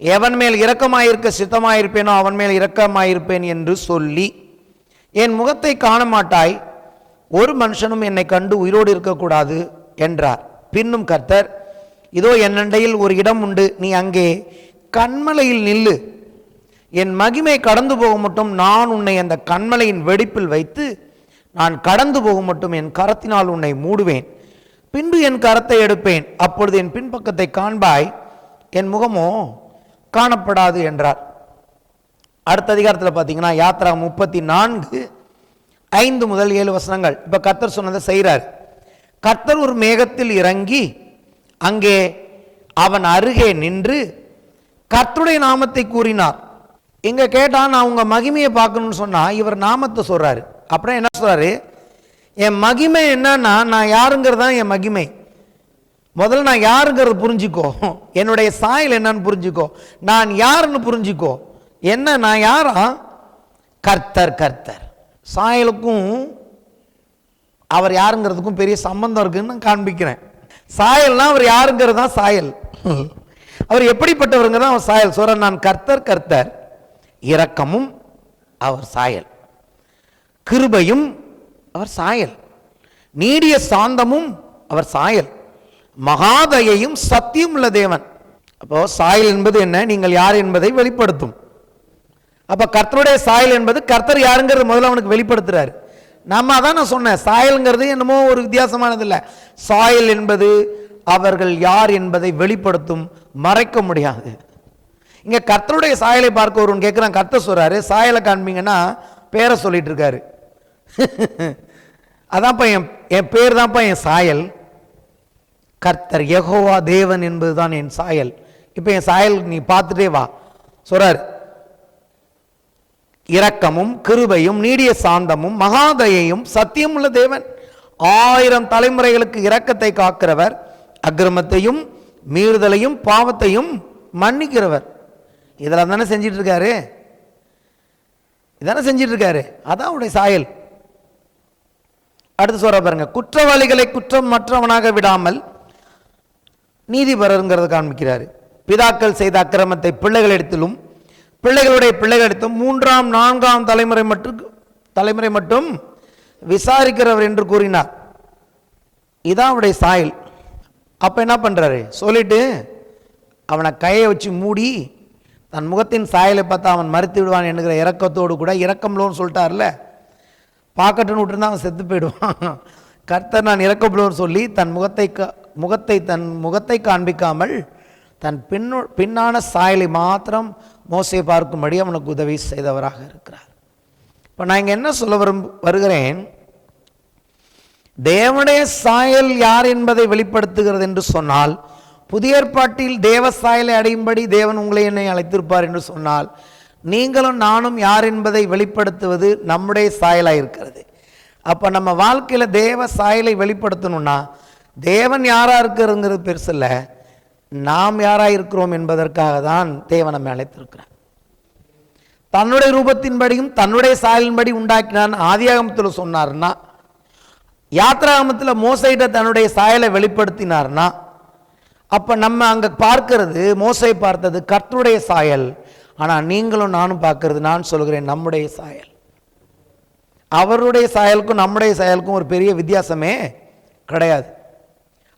Speaker 1: எவன் மேல் இரக்கமாயிருக்க சித்தமாயிருப்பேனோ அவன் மேல் இரக்கமாயிருப்பேன் என்று சொல்லி என் முகத்தை காண மாட்டாய், ஒரு மனுஷனும் என்னை கண்டு உயிரோடு இருக்கக்கூடாது என்றார். பின்னும் கர்த்தர், இதோ என் அண்டையில் ஒரு இடம் உண்டு, நீ அங்கே கன்மலையில் நில்லு, என் மகிமை கடந்து போக மட்டும் நான் உன்னை அந்த கன்மலையின் வெடிப்பில் வைத்து நான் கடந்து போக மட்டும் என் கரத்தினால் உன்னை மூடுவேன், பின்பு என் கரத்தை எடுப்பேன், அப்பொழுது என் பின்பக்கத்தை காண்பாய், என் முகமோ காணப்படாது என்றார். அடுத்த அதிகாரத்தில் பார்த்தீங்கன்னா யாத்ரா 34 5 முதல் 7 வசனங்கள். இப்போ கர்த்தர் சொன்னதை செய்கிறார். கர்த்தர் ஒரு மேகத்தில் இறங்கி அங்கே அவன் அருகே நின்று கர்த்தருடைய நாமத்தை கூறினார். இங்க கேட்டா நான் உங்க மகிமையை பார்க்கணும்னு சொன்னா இவர் நாமத்தை சொல்றாரு. அப்புறம் என்ன சொல்றாரு? என் மகிமை என்னன்னா நான் யாருங்கிறது தான் என் மகிமை. முதல்ல நான் யாருங்கிறது புரிஞ்சுக்கோ, என்னுடைய சாயல் என்னன்னு புரிஞ்சுக்கோ, நான் யாருன்னு புரிஞ்சுக்கோ. என்ன நான் யாரா? கர்த்தர். கர்த்தர் சாயலுக்கும் அவர் யாருங்கிறதுக்கும் பெரிய சம்பந்தம் இருக்குன்னு நான் காண்பிக்கிறேன். சாயல்னா அவர் யாருங்கிறது தான் சாயல், அவர் எப்படிப்பட்டவருங்க தான் அவர் சாயல். சொல்ற நான் கர்த்தர். கர்த்தர் இரக்கமும் அவர் சாயல், கிருபையும் அவர் சாயல், நீடிய சாந்தமும் அவர் சாயல், மகாதயையும் சத்தியம் உள்ள தேவன். அப்போ சாயல் என்பது என்ன? நீங்கள் யார் என்பதை வெளிப்படுத்தும். அப்ப கர்த்தருடைய சாயல் என்பது கர்த்தர் யாருங்கிறது முதல்ல அவனுக்கு வெளிப்படுத்துறாரு. நம்ம அதான் நான் சொன்னேன், சாயல்ங்கிறது என்னமோ ஒரு வித்தியாசமானது இல்லை. சாயல் என்பது அவர்கள் யார் என்பதை வெளிப்படுத்தும், மறைக்க முடியாது. இங்க கர்த்தருடைய சாயலை பார்க்க ஒருவன் கேட்கிறான். கர்த்தர் சொல்றாரு சாயலை காண்பீங்கன்னா பேரை சொல்லிட்டு இருக்காரு. அதான்ப்பா என் பேர் தான்ப்பா என் சாயல். கர்த்தர் யெகோவா தேவன் என்பதுதான் என் சாயல். இப்போ என் சாயல் நீ பார்த்துட்டே வா, சொல்றாரு, இரக்கமும் கிருபையும் நீடிய சாந்தமும் மகாதயையும் சத்தியம் உள்ள தேவன், 1000 தலைமுறைகளுக்கு இரக்கத்தை காக்கிறவர், அக்கிரமத்தையும் மீறுதலையும் பாவத்தையும் மன்னிக்கிறவர். இதெல்லாம் தானே செஞ்சிட்டு இருக்காரு, இதானே செஞ்சிட்டு இருக்காரு. அதான் அவருடைய சாயல். அடுத்து சொல்ற பாருங்க, குற்றவாளிகளை குற்றம் மற்றவனாக விடாமல் நீதிபரங்கிறத காண்பிக்கிறாரு. பிதாக்கள் செய்த அக்கிரமத்தை பிள்ளைகளிடத்திலும் பிள்ளைகளுடைய பிள்ளைகளிடத்தும் 3ஆம் 4ஆம் தலைமுறை மட்டும் விசாரிக்கிறவர் என்று கூறினார். இதான் அவருடைய சாயல். அப்ப என்ன பண்றாரு, சொல்லிட்டு அவனை கையை வச்சு மூடி தன் முகத்தின் சாயலை பார்த்தா அவன் மறுத்து விடுவான் என்கிற இரக்கத்தோடு கூட, இரக்கம்லோன்னு சொல்லிட்டார்ல, பார்க்கட்டுன்னு விட்டுருந்தா அவன் செத்து போயிடுவான். கர்த்தர் நான் இரக்கப்படுவோன்னு சொல்லி தன் முகத்தை காண்பிக்காமல் தன் பின்னான சாயலை மாத்திரம் மோசையை பார்க்கும்படி அவனுக்கு உதவி செய்தவராக இருக்கிறார். இப்போ நான் இங்கே என்ன சொல்ல வருகிறேன், தேவனுடைய சாயல் யார் என்பதை வெளிப்படுத்துகிறது என்று சொன்னால், புதிய ஏற்பாட்டில் தேவ சாயலை அடையும்படி தேவன் உங்களை என்னை அழைத்திருப்பார் என்று சொன்னால், நீங்களும் நானும் யார் என்பதை வெளிப்படுத்துவது நம்முடைய சாயலாக இருக்கிறது. அப்போ நம்ம வாழ்க்கையில் தேவ சாயலை வெளிப்படுத்தணும்னா தேவன் யாராக இருக்கிறதுங்கிறது பெருசில்ல, நாம் யாராக இருக்கிறோம் என்பதற்காக தான் தேவன் நம்மை அழைத்திருக்கிறார். தன்னுடைய ரூபத்தின்படியும் தன்னுடைய சாயலின்படி உண்டாக்கினான் ஆதியாகமத்தில் சொன்னார்னா, யாத்ராகமத்தில் மோசையிட்ட தன்னுடைய சாயலை வெளிப்படுத்தினார்னா, அப்போ நம்ம அங்கே பார்க்கிறது, மோசை பார்த்தது கர்த்தருடைய சாயல். ஆனால் நீங்களும் நானும் பார்க்கறது, நான் சொல்கிறேன், நம்முடைய சாயல். அவருடைய சாயலுக்கும் நம்முடைய சாயலுக்கும் ஒரு பெரிய வித்தியாசமே கிடையாது.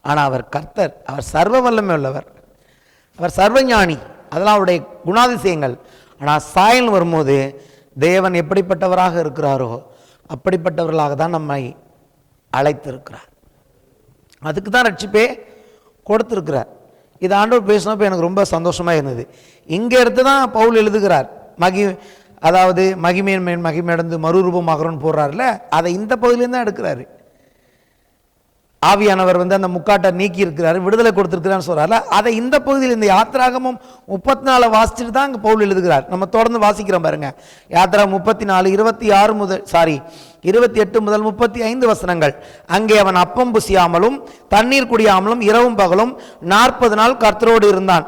Speaker 1: ஆனால் அவர் கர்த்தர், அவர் சர்வ வல்லமை உள்ளவர், அவர் சர்வஞானி, அதெல்லாம் அவருடைய குணாதிசயங்கள். ஆனால் சாயல் வரும்போது தேவன் எப்படிப்பட்டவராக இருக்கிறாரோ அப்படிப்பட்டவர்களாக தான் நம்மை அழைத்திருக்கிறார். அதுக்கு தான் ரட்சிப்பே கொடுத்திருக்கிறார். இது ஆண்டவர் பேசினப்போ எனக்கு ரொம்ப சந்தோஷமாக இருந்தது. இங்கே எடுத்து தான் பவுல் எழுதுகிறார், அதாவது மகிமையின் மேல் மகிமை அடைந்து மறுரூபமாகிறோன்னு போடுறாருல, அதை இந்த பகுதியிலேருந்து தான் எடுக்கிறாரு. ஆவியானவர் அந்த முக்காட்டை நீக்கி இருக்கிறாரு, விடுதலை கொடுத்திருக்கிறான்னு சொல்றாரு. அதை இந்த பகுதியில் இந்த யாத்திராகமம் 34 வாசிச்சுட்டு தான் அங்கே பவுல் எழுதுகிறார். நம்ம தொடர்ந்து வாசிக்கிறோம் பாருங்க. யாத்திராகம் 34 28 முதல் 35 வசனங்கள். அங்கே அவன் அப்பம் புசியாமலும் தண்ணீர் குடியாமலும் இரவும் பகலும் 40 நாள் கர்த்தரோடு இருந்தான்.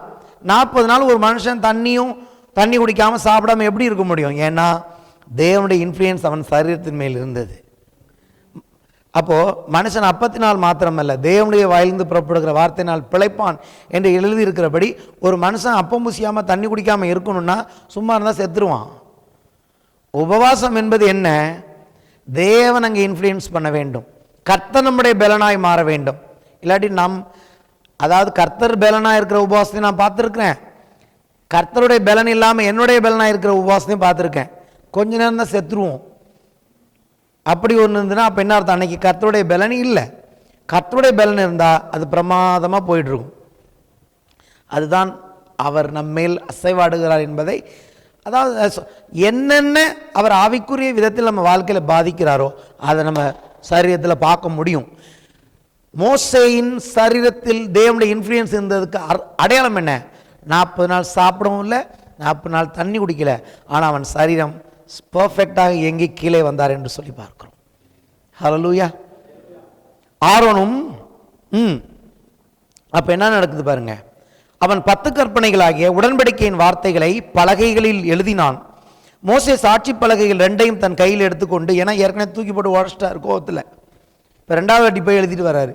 Speaker 1: 40 நாள் ஒரு மனுஷன் தண்ணி குடிக்காம சாப்பிடாம எப்படி இருக்க முடியும்? ஏன்னா தேவனுடைய இன்ஃப்ளூயன்ஸ் அவன் சரீரத்தின் மேல் இருந்தது. அப்போ மனுஷன் அப்பத்தினால் மாத்திரமல்ல, தேவனுடைய வாயிலிருந்து புறப்படுகிற வார்த்தையினால் பிழைப்பான் என்று எழுதியிருக்கிறபடி, ஒரு மனுஷன் அப்பம் பூசியாம தண்ணி குடிக்காம இருக்கணும்னா சும்மா இருந்தால் செத்துருவான். உபவாசம் என்பது என்ன? தேவன் அங்கே இன்ஃப்ளூயன்ஸ் பண்ண வேண்டும், கர்த்தர் நம்முடைய பலனாய் மாற வேண்டும். இல்லாட்டி அதாவது கர்த்தர் பலனாக இருக்கிற உபவாசத்தை நான் பார்த்துருக்கிறேன், கர்த்தருடைய பலன் இல்லாமல் என்னுடைய பலனாக இருக்கிற உபவாசத்தையும் பார்த்துருக்கேன். கொஞ்ச நேரம் தான் செத்துருவோம். அப்படி ஒன்று இருந்ததுன்னா அப்போ என்ன அர்த்தம்? அன்னைக்கு கர்த்தருடைய பலன் இல்லை. கர்த்தருடைய பலன் இருந்தால் அது பிரமாதமாக போயிட்டுருக்கும். அதுதான் அவர் நம்மேல் அசைவாடுகிறார் என்பதை, அதாவது என்னென்ன அவர் ஆவிக்குரிய விதத்தில் நம்ம வாழ்க்கையில் பாதிக்கிறாரோ அதை நம்ம சரீரத்தில் பார்க்க முடியும். மோசேயின் சரீரத்தில் தேவனுடைய இன்ஃப்ளூயன்ஸ் இருந்ததுக்கு அடையாளம் என்ன? 40 நாள் சாப்பிடவும் இல்லை, 40 நாள் தண்ணி குடிக்கல, ஆனால் அவன் சரீரம் பர்ஃபெக்டாக இயங்கி கீழே வந்தார் என்று சொல்லி பார்க்கிறோம். ஹல்லேலூயா. ஆரோனும் அப்ப என்ன நடக்குது பாருங்க. அவன் 10 கற்பனைகளாகிய உடன்படிக்கையின் வார்த்தைகளை பலகைகளில் எழுதினான். மோசே சாட்சி பலகைகள் 2ஐயும் தன் கையில் எடுத்துக்கொண்டு, ஏன்னா ஏற்கனவே தூக்கி போட்டு உடச்சிட்டார் கோவத்தில், இப்போ 2வது வாட்டி போய் எழுதிட்டு வர்றாரு.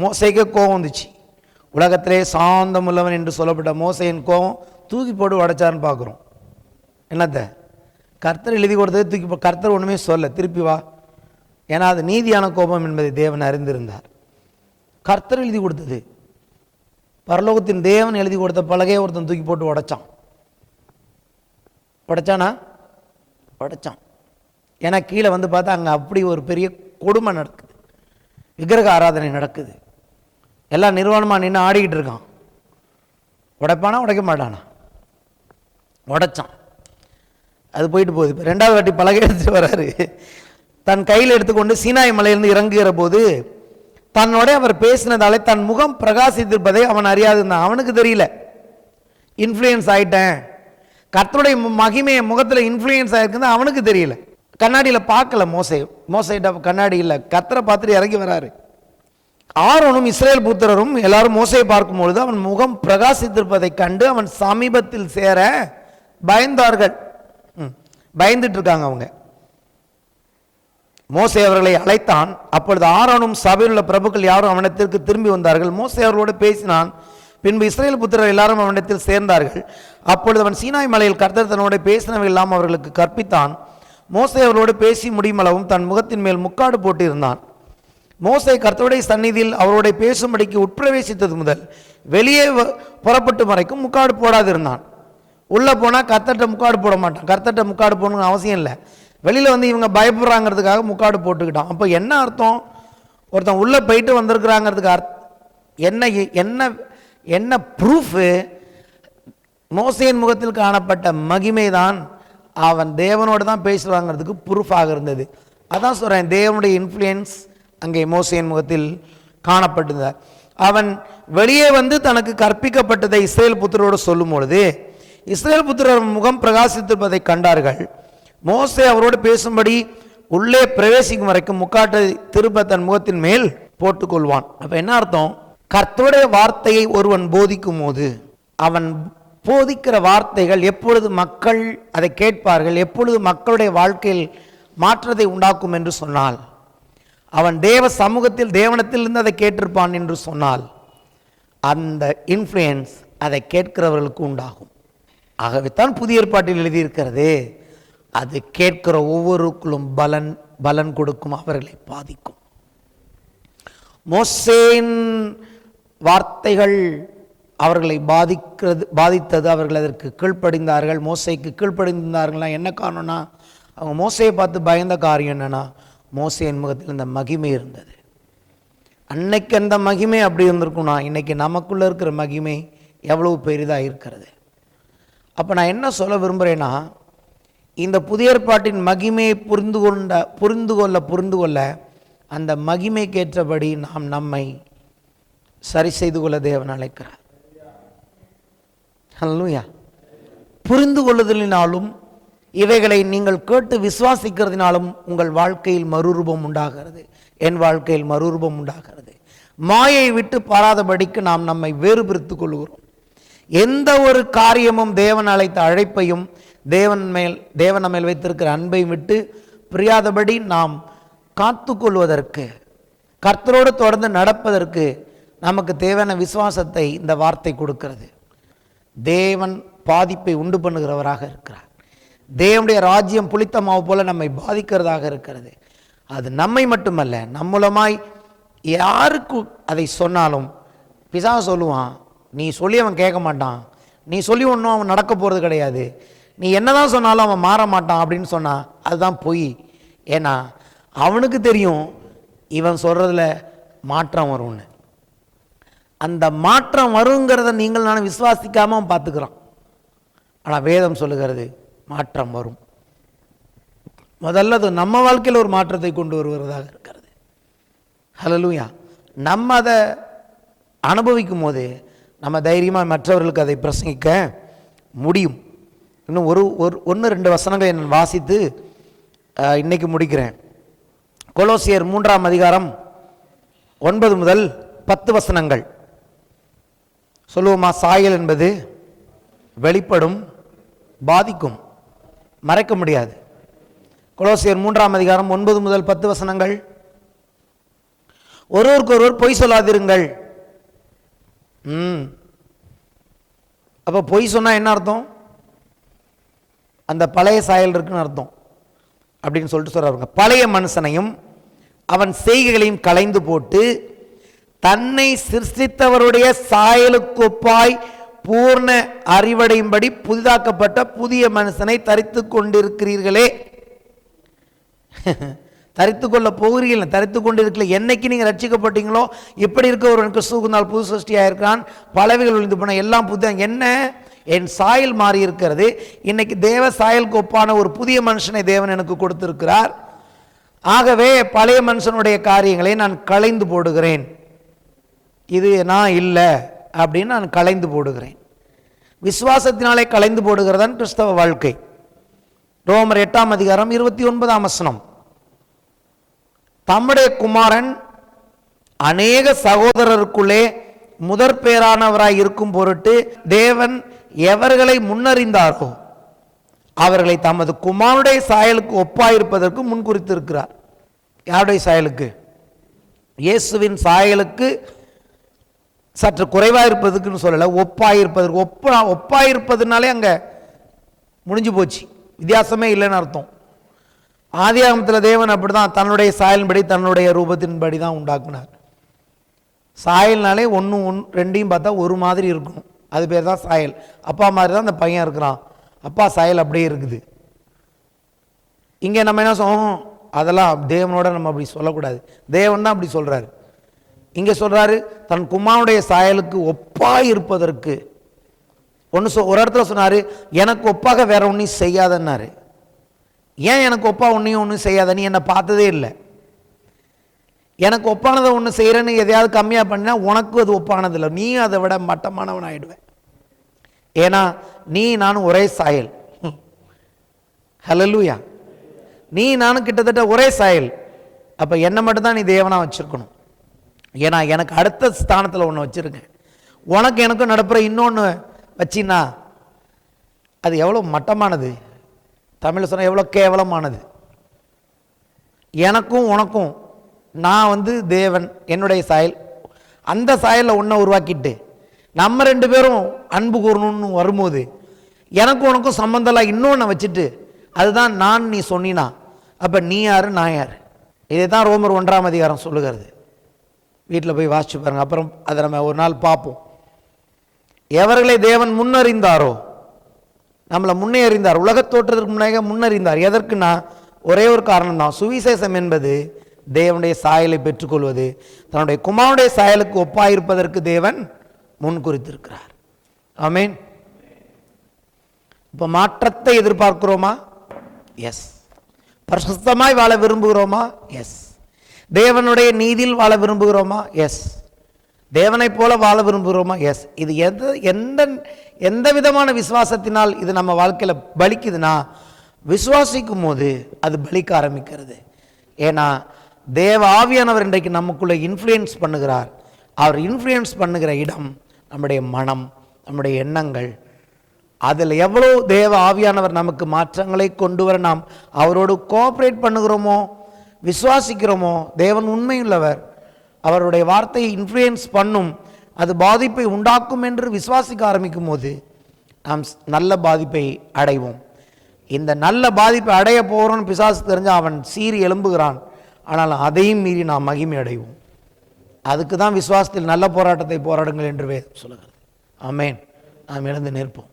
Speaker 1: மோசைக்கே கோவம் வந்துச்சு. உலகத்திலே சாந்தம் உள்ளவன் என்று சொல்லப்பட்ட மோசையின் கோவம் தூக்கி போட்டு உடைச்சாருன்னு பார்க்குறோம். என்னத்த கர்த்தர் எழுதி கொடுத்தது தூக்கி, கர்த்தர் ஒன்றுமே சொல்ல, திருப்பி வா, ஏன்னா அது நீதியான கோபம் என்பதை தேவன் அறிந்திருந்தார். கர்த்தர் எழுதி கொடுத்தது, பரலோகத்தின் தேவன் எழுதி கொடுத்த பலகையை ஒருத்தன் தூக்கி போட்டு உடைச்சான். உடைச்சான். ஏன்னா கீழே பார்த்தா அங்கே அப்படி ஒரு பெரிய கொடுமை நடக்குது, விக்கிரக ஆராதனை நடக்குது, எல்லாம் நிர்வாணமாக நின்று ஆடிக்கிட்டு இருக்கான். உடைப்பானா உடைக்க மாட்டானா? உடைச்சான். அது போயிட்டு போகுது. இப்போ 2வது வாட்டி பலகை எடுத்துட்டு வர்றாரு. தன் கையில் எடுத்துக்கொண்டு சீனாய் மலையிலிருந்து இறங்குகிற போது தன்னோட அவர் பேசினதாலே தன் முகம் பிரகாசித்திருப்பதை அவன் அறியாது இருந்தான். அவனுக்கு தெரியல இன்ஃப்ளூயன்ஸ் ஆயிட்டேன், கர்த்தருடைய மகிமையை முகத்தில் இன்ஃப்ளூயன்ஸ் ஆயிருக்குன்னு அவனுக்கு தெரியல. கண்ணாடியில் பார்க்கல மோசைட்ட கண்ணாடி இல்லை, கர்த்தரை பார்த்துட்டு இறங்கி வராரு. ஆரோனும் இஸ்ரேல் புத்திரரும் எல்லாரும் மோசையை பார்க்கும் பொழுது அவன் முகம் பிரகாசித்திருப்பதை கண்டு அவன் சமீபத்தில் சேர பயந்தார்கள். பயந்துட்டு இருக்காங்க அவங்க. மோசே அவர்களை அழைத்தான். அப்பொழுது ஆரோனும் சபையில் உள்ள பிரபுக்கள் யாரும் அவனிடத்திற்கு திரும்பி வந்தார்கள். மோசே அவர்களோடு பேசினான். பின்பு இஸ்ரேல் புத்திரர் எல்லாரும் அவனிடத்தில் சேர்ந்தார்கள். அப்பொழுது அவன் சீனாய் மலையில் கர்த்தர் தன்னோடு பேசினவை எல்லாம் அவர்களுக்கு கற்பித்தான். மோசே அவர்களோடு பேசி முடியுமளவும் தன் முகத்தின் மேல் முக்காடு போட்டிருந்தான். மோசே கர்த்தருடைய சந்நிதியில் அவரோட பேசும்படிக்கு உட்பிரவேசித்தது முதல் வெளியே புறப்பட்டு வரைக்கும் முக்காடு போடாதிருந்தான். உள்ளே போனால் கர்த்தர்ட்ட முக்காடு போட மாட்டான். கர்த்தர்ட்ட முக்காடு போடணும்னு அவசியம் இல்லை. வெளியில் வந்து இவங்க பயப்படுறாங்கிறதுக்காக முக்காடு போட்டுக்கிட்டான். அப்போ என்ன அர்த்தம்? ஒருத்தன் உள்ளே போயிட்டு வந்திருக்கிறாங்கிறதுக்கு என்ன என்ன என்ன ப்ரூஃபு? மோசேயின் முகத்தில் காணப்பட்ட மகிமை தான் அவன் தேவனோடு தான் பேசுவாங்கிறதுக்கு ப்ரூஃபாக இருந்தது. அதான் சொல்கிறேன், தேவனுடைய இன்ஃப்ளூயன்ஸ் அங்கே மோசேயின் முகத்தில் காணப்பட்டது. அவன் வெளியே வந்து தனக்கு கற்பிக்கப்பட்டதை இஸ்ரேல் புத்திரோடு சொல்லும் பொழுது இஸ்ரேல் புத்திரர் முகம் பிரகாசித்திருப்பதை கண்டார்கள். மோசே அவரோடு பேசும்படி உள்ளே பிரவேசிக்கும் வரைக்கும் முக்காட்டை திரும்ப தன் முகத்தின் மேல் போட்டுக்கொள்வான். அப்போ என்ன அர்த்தம்? கர்த்தருடைய வார்த்தையை ஒருவன் போதிக்கும் போது அவன் போதிக்கிற வார்த்தைகள் எப்பொழுது மக்கள் அதை கேட்பார்கள், எப்பொழுது மக்களுடைய வாழ்க்கையில் மாற்றத்தை உண்டாக்கும் என்று சொன்னால், அவன் தேவ சமூகத்தில் தேவனத்திலிருந்து அதை கேட்டிருப்பான் என்று சொன்னால், அந்த இன்ஃப்ளூயன்ஸ் அதை கேட்கிறவர்களுக்கு உண்டாகும். ஆகவே தான் புதிய ஏற்பாட்டில் எழுதியிருக்கிறது, அது கேட்கிற ஒவ்வொருக்குள்ளும் பலன் கொடுக்கும், அவர்களை பாதிக்கும். மோசேயின் வார்த்தைகள் அவர்களை பாதித்தது. அவர்கள் அதற்கு கீழ்ப்படிந்தார்கள். மோசேக்கு கீழ்ப்படிந்தார்கள்னா என்ன காரணம்னா, அவங்க மோசையை பார்த்து பயந்த காரியம் என்னன்னா, மோசேயின் முகத்தில் இந்த மகிமை இருந்தது. அன்னைக்கு அந்த மகிமை அப்படி இருந்திருக்கும்னா இன்னைக்கு நமக்குள்ளே இருக்கிற மகிமை எவ்வளவு பெரிதாக இருக்கிறது. அப்போ நான் என்ன சொல்ல விரும்புகிறேன்னா, இந்த புதிய ஏற்பாட்டின் மகிமையை புரிந்து கொள்ள அந்த மகிமைக்கேற்றபடி நாம் நம்மை சரி செய்து கொள்ள தேவன் அழைக்கிறார். ஹல்லேலூயா. புரிந்து கொள்ளுதலினாலும் இவைகளை நீங்கள் கேட்டு விசுவாசிக்கிறதுனாலும் உங்கள் வாழ்க்கையில் மறுரூபம் உண்டாகிறது, என் வாழ்க்கையில் மறுரூபம் உண்டாகிறது. மாயை விட்டு பாராதபடிக்கு நாம் நம்மை வேறுபடுத்திக் கொள்கிறோம். எந்த ஒரு காரியமும் தேவன் அழைத்த அழைப்பையும் தேவன் மேல் வைத்திருக்கிற அன்பை விட்டு பிரியாதபடி நாம் காத்து கொள்வதற்கு, கர்த்தரோடு தொடர்ந்து நடப்பதற்கு நமக்கு தேவையான விசுவாசத்தை இந்த வார்த்தை கொடுக்கிறது. தேவன் பாதிப்பை உண்டு பண்ணுகிறவராக இருக்கிறார். தேவனுடைய ராஜ்யம் புளித்த மாவு போல நம்மை பாதிக்கிறதாக இருக்கிறது. அது நம்மை மட்டுமல்ல, நம் மூலமாய் யாருக்கு அதை சொன்னாலும் பிசாசு சொல்லுவான், நீ சொல்லி அவன் கேட்க மாட்டான், நீ சொல்லி ஒன்றும் அவன் நடக்க போகிறது கிடையாது, நீ என்னதான் சொன்னாலும் அவன் மாற மாட்டான் அப்படின்னு சொன்னான். அதுதான் பொய். ஏன்னா அவனுக்கு தெரியும் இவன் சொல்கிறதுல மாற்றம் வரும்னு. அந்த மாற்றம் வருங்கிறத நீங்கள் நான் விசுவாசிக்காம அவன் பார்த்துக்கிறான். ஆனால் வேதம் சொல்லுகிறது மாற்றம் வரும். முதல்ல அது நம்ம வாழ்க்கையில் ஒரு மாற்றத்தை கொண்டு வருவதாக இருக்கிறது. ஹல்லேலூயா. நம்ம அதை அனுபவிக்கும் போது நம்ம தைரியமாக மற்றவர்களுக்கு அதை பிரசங்கிக்க முடியும். இன்னும் ஒன்று ரெண்டு வசனங்களை நான் வாசித்து இன்னைக்கு முடிக்கிறேன். கொலோசியர் 3ஆம் அதிகாரம் 9 முதல் 10 வசனங்கள் சொல்லுவோமா? சாயல் என்பது வெளிப்படும், பாதிக்கும், மறைக்க முடியாது. கொலோசியர் 3ஆம் அதிகாரம் 9 முதல் 10 வசனங்கள். ஒருவருக்கொருவர் பொய் சொல்லாதிருங்கள். அப்போ பொய் சொன்னால் என்ன அர்த்தம்? அந்த பழைய சாயல் இருக்குன்னு அர்த்தம் அப்படின்னு சொல்லிட்டு சொல்றாங்க. பழைய மனுஷனையும் அவன் செய்கைகளையும் களைந்து போட்டு தன்னை சிருஷ்டித்தவருடைய சாயலுக்கொப்பாய் பூர்ண அறிவடையும்படி புதிதாக்கப்பட்ட புதிய மனுஷனை தரித்து கொண்டிருக்கிறீர்களே. தரித்து கொள்ள போகிறீர்கள், தரித்து கொண்டிருக்கல. என்னைக்கு நீங்கள் ரட்சிக்கப்பட்டீங்களோ இப்படி இருக்க ஒரு கிறிஸ்துவுக்குனால் புது சிருஷ்டியாக இருக்கிறான், பலவைகள் ஒழிந்து போன எல்லாம் புது. என்ன? என் சாயல் மாறி இருக்கிறது. இன்னைக்கு தேவ சாயலுக்கு ஒப்பான ஒரு புதிய மனுஷனை தேவன் எனக்கு கொடுத்திருக்கிறார். ஆகவே பழைய மனுஷனுடைய காரியங்களை நான் களைந்து போடுகிறேன். இது நான் இல்லை அப்படின்னு நான் களைந்து போடுகிறேன். விசுவாசத்தினாலே கலைந்து போடுகிறதான் கிறிஸ்தவ வாழ்க்கை. ரோமர் 8:29 தம்முடைய குமாரன் அநேக சகோதரருக்குள்ளே முதற் பேரானவராய் இருக்கும் பொருட்டு தேவன் எவர்களை முன்னறிந்தாரோ அவர்களை தமது குமாரனுடைய சாயலுக்கு ஒப்பாயிருப்பதற்கு முன்குறித்திருக்கிறார். யாருடைய சாயலுக்கு? இயேசுவின் சாயலுக்கு சற்று குறைவாக இருப்பதுக்குன்னு சொல்லலை, ஒப்பாயிருப்பதற்கு. ஒப்பாயிருப்பதுனாலே அங்கே முடிஞ்சு போச்சு, வித்தியாசமே இல்லைன்னு அர்த்தம். ஆதியாகமத்தில் தேவன் அப்படி தான் தன்னுடைய சாயலின்படி தன்னுடைய ரூபத்தின்படி தான் உண்டாக்குனார். சாயல்னாலே ஒன்று ரெண்டையும் பார்த்தா ஒரு மாதிரி இருக்கணும், அது பேர் தான் சாயல். அப்பா மாதிரி தான் அந்த பையன் இருக்கிறான், அப்பா சாயல் அப்படியே இருக்குது. இங்கே நம்ம என்ன சொல்லுவோம், அதெல்லாம் தேவனோட நம்ம அப்படி சொல்லக்கூடாது, தேவன் தான் அப்படி சொல்கிறாரு. இங்கே சொல்கிறாரு தன் குமாரனுடைய சாயலுக்கு ஒப்பாக இருப்பதற்கு. ஒரு இடத்துல சொன்னார் எனக்கு ஒப்பாக வேற ஒன்றும் செய்யாதன்னாரு. ஏன் எனக்கு ஒப்பா ஒன்றும் செய்யாத? நீ என்னை பார்த்ததே இல்லை. எனக்கு ஒப்பானதை ஒன்று செய்கிறேன்னு எதையாவது கம்மியாக பண்ணினா உனக்கு அது ஒப்பானது இல்லை, நீ அதை விட மட்டமானவன் ஆகிடுவேன். ஏன்னா நீ நானும் ஒரே சாயல். ஹல்லேலூயா. நீ நானும் கிட்டத்தட்ட ஒரே சாயல். அப்போ என்னை மட்டும்தான் நீ தேவனாக வச்சுருக்கணும். ஏன்னா எனக்கு அடுத்த ஸ்தானத்தில் ஒன்று வச்சுருக்கேன். உனக்கு எனக்கும் நடப்புற இன்னொன்று வச்சின்னா அது எவ்வளோ மட்டமானது, தமிழ் சொன்னால் எவ்வளோ கேவலமானது. எனக்கும் உனக்கும் நான் தேவன் என்னுடைய சாயல், அந்த சாயலில் ஒன்றை உருவாக்கிட்டு நம்ம ரெண்டு பேரும் அன்பு கூறணும்னு வரும்போது எனக்கும் உனக்கும் சம்பந்தம்லாம் இன்னொன்று வச்சுட்டு அதுதான் நான் நீ சொன்னினா அப்போ நீ யார் நான் யார்? இதை தான் ரோமர் 1 சொல்லுகிறது. வீட்டில் போய் வாசிச்சு பாருங்க, அப்புறம் அதை நம்ம ஒரு நாள் பார்ப்போம். எவர்களை தேவன் முன்னறிந்தாரோ, நம்மளை முன்னே அறிந்தார், உலகத் தோற்றத்திற்கு முன்னாக முன்னறிந்தார். எதற்குன்னா ஒரே ஒரு காரணம் தான், சுவிசேஷம் என்பது தேவனுடைய சாயலை பெற்றுக்கொள்வது, தன்னுடைய குமாரனுடைய சாயலுக்கு ஒப்பாயிருப்பதற்கு தேவன் முன் குறித்திருக்கிறார். ஆமென். இப்போ மாற்றத்தை எதிர்பார்க்கிறோமா? எஸ். பரிசுத்தமாய் வாழ விரும்புகிறோமா? எஸ். தேவனுடைய நீதியில் வாழ விரும்புகிறோமா? எஸ். தேவனை போல வாழ விரும்புகிறோமா? எஸ். இது எந்த விதமான விசுவாசத்தினால் இது நம்ம வாழ்க்கையில் பலிக்குதுன்னா, விசுவாசிக்கும் போது அது பலிக்க ஆரம்பிக்கிறது. ஏன்னா தேவ ஆவியானவர் இன்றைக்கு நமக்குள்ளே இன்ஃப்ளூயன்ஸ் பண்ணுகிறார். அவர் இன்ஃப்ளூயன்ஸ் பண்ணுகிற இடம் நம்முடைய மனம், நம்முடைய எண்ணங்கள். அதில் எவ்வளோ தேவ ஆவியானவர் நமக்கு மாற்றங்களை கொண்டு வர நாம் அவரோடு கோஆப்ரேட் பண்ணுகிறோமோ, விசுவாசிக்கிறோமோ, தேவன் உண்மையுள்ளவர், அவருடைய வார்த்தையை இன்ஃப்ளூயன்ஸ் பண்ணும், அது பாதிப்பை உண்டாக்கும் என்று விசுவாசிக்க ஆரம்பிக்கும் போது நாம் நல்ல பாதிப்பை அடைவோம். இந்த நல்ல பாதிப்பை அடைய போகிறோன்னு பிசாசு தெரிஞ்சால் அவன் சீறி எழும்புகிறான். ஆனால் அதையும் மீறி நாம் மகிமை அடைவோம். அதுக்கு தான் விசுவாசத்தில் நல்ல போராட்டத்தை போராடுங்கள் என்று சொல்லுகிறது. ஆமென். நாம் எழுந்து நிற்போம்.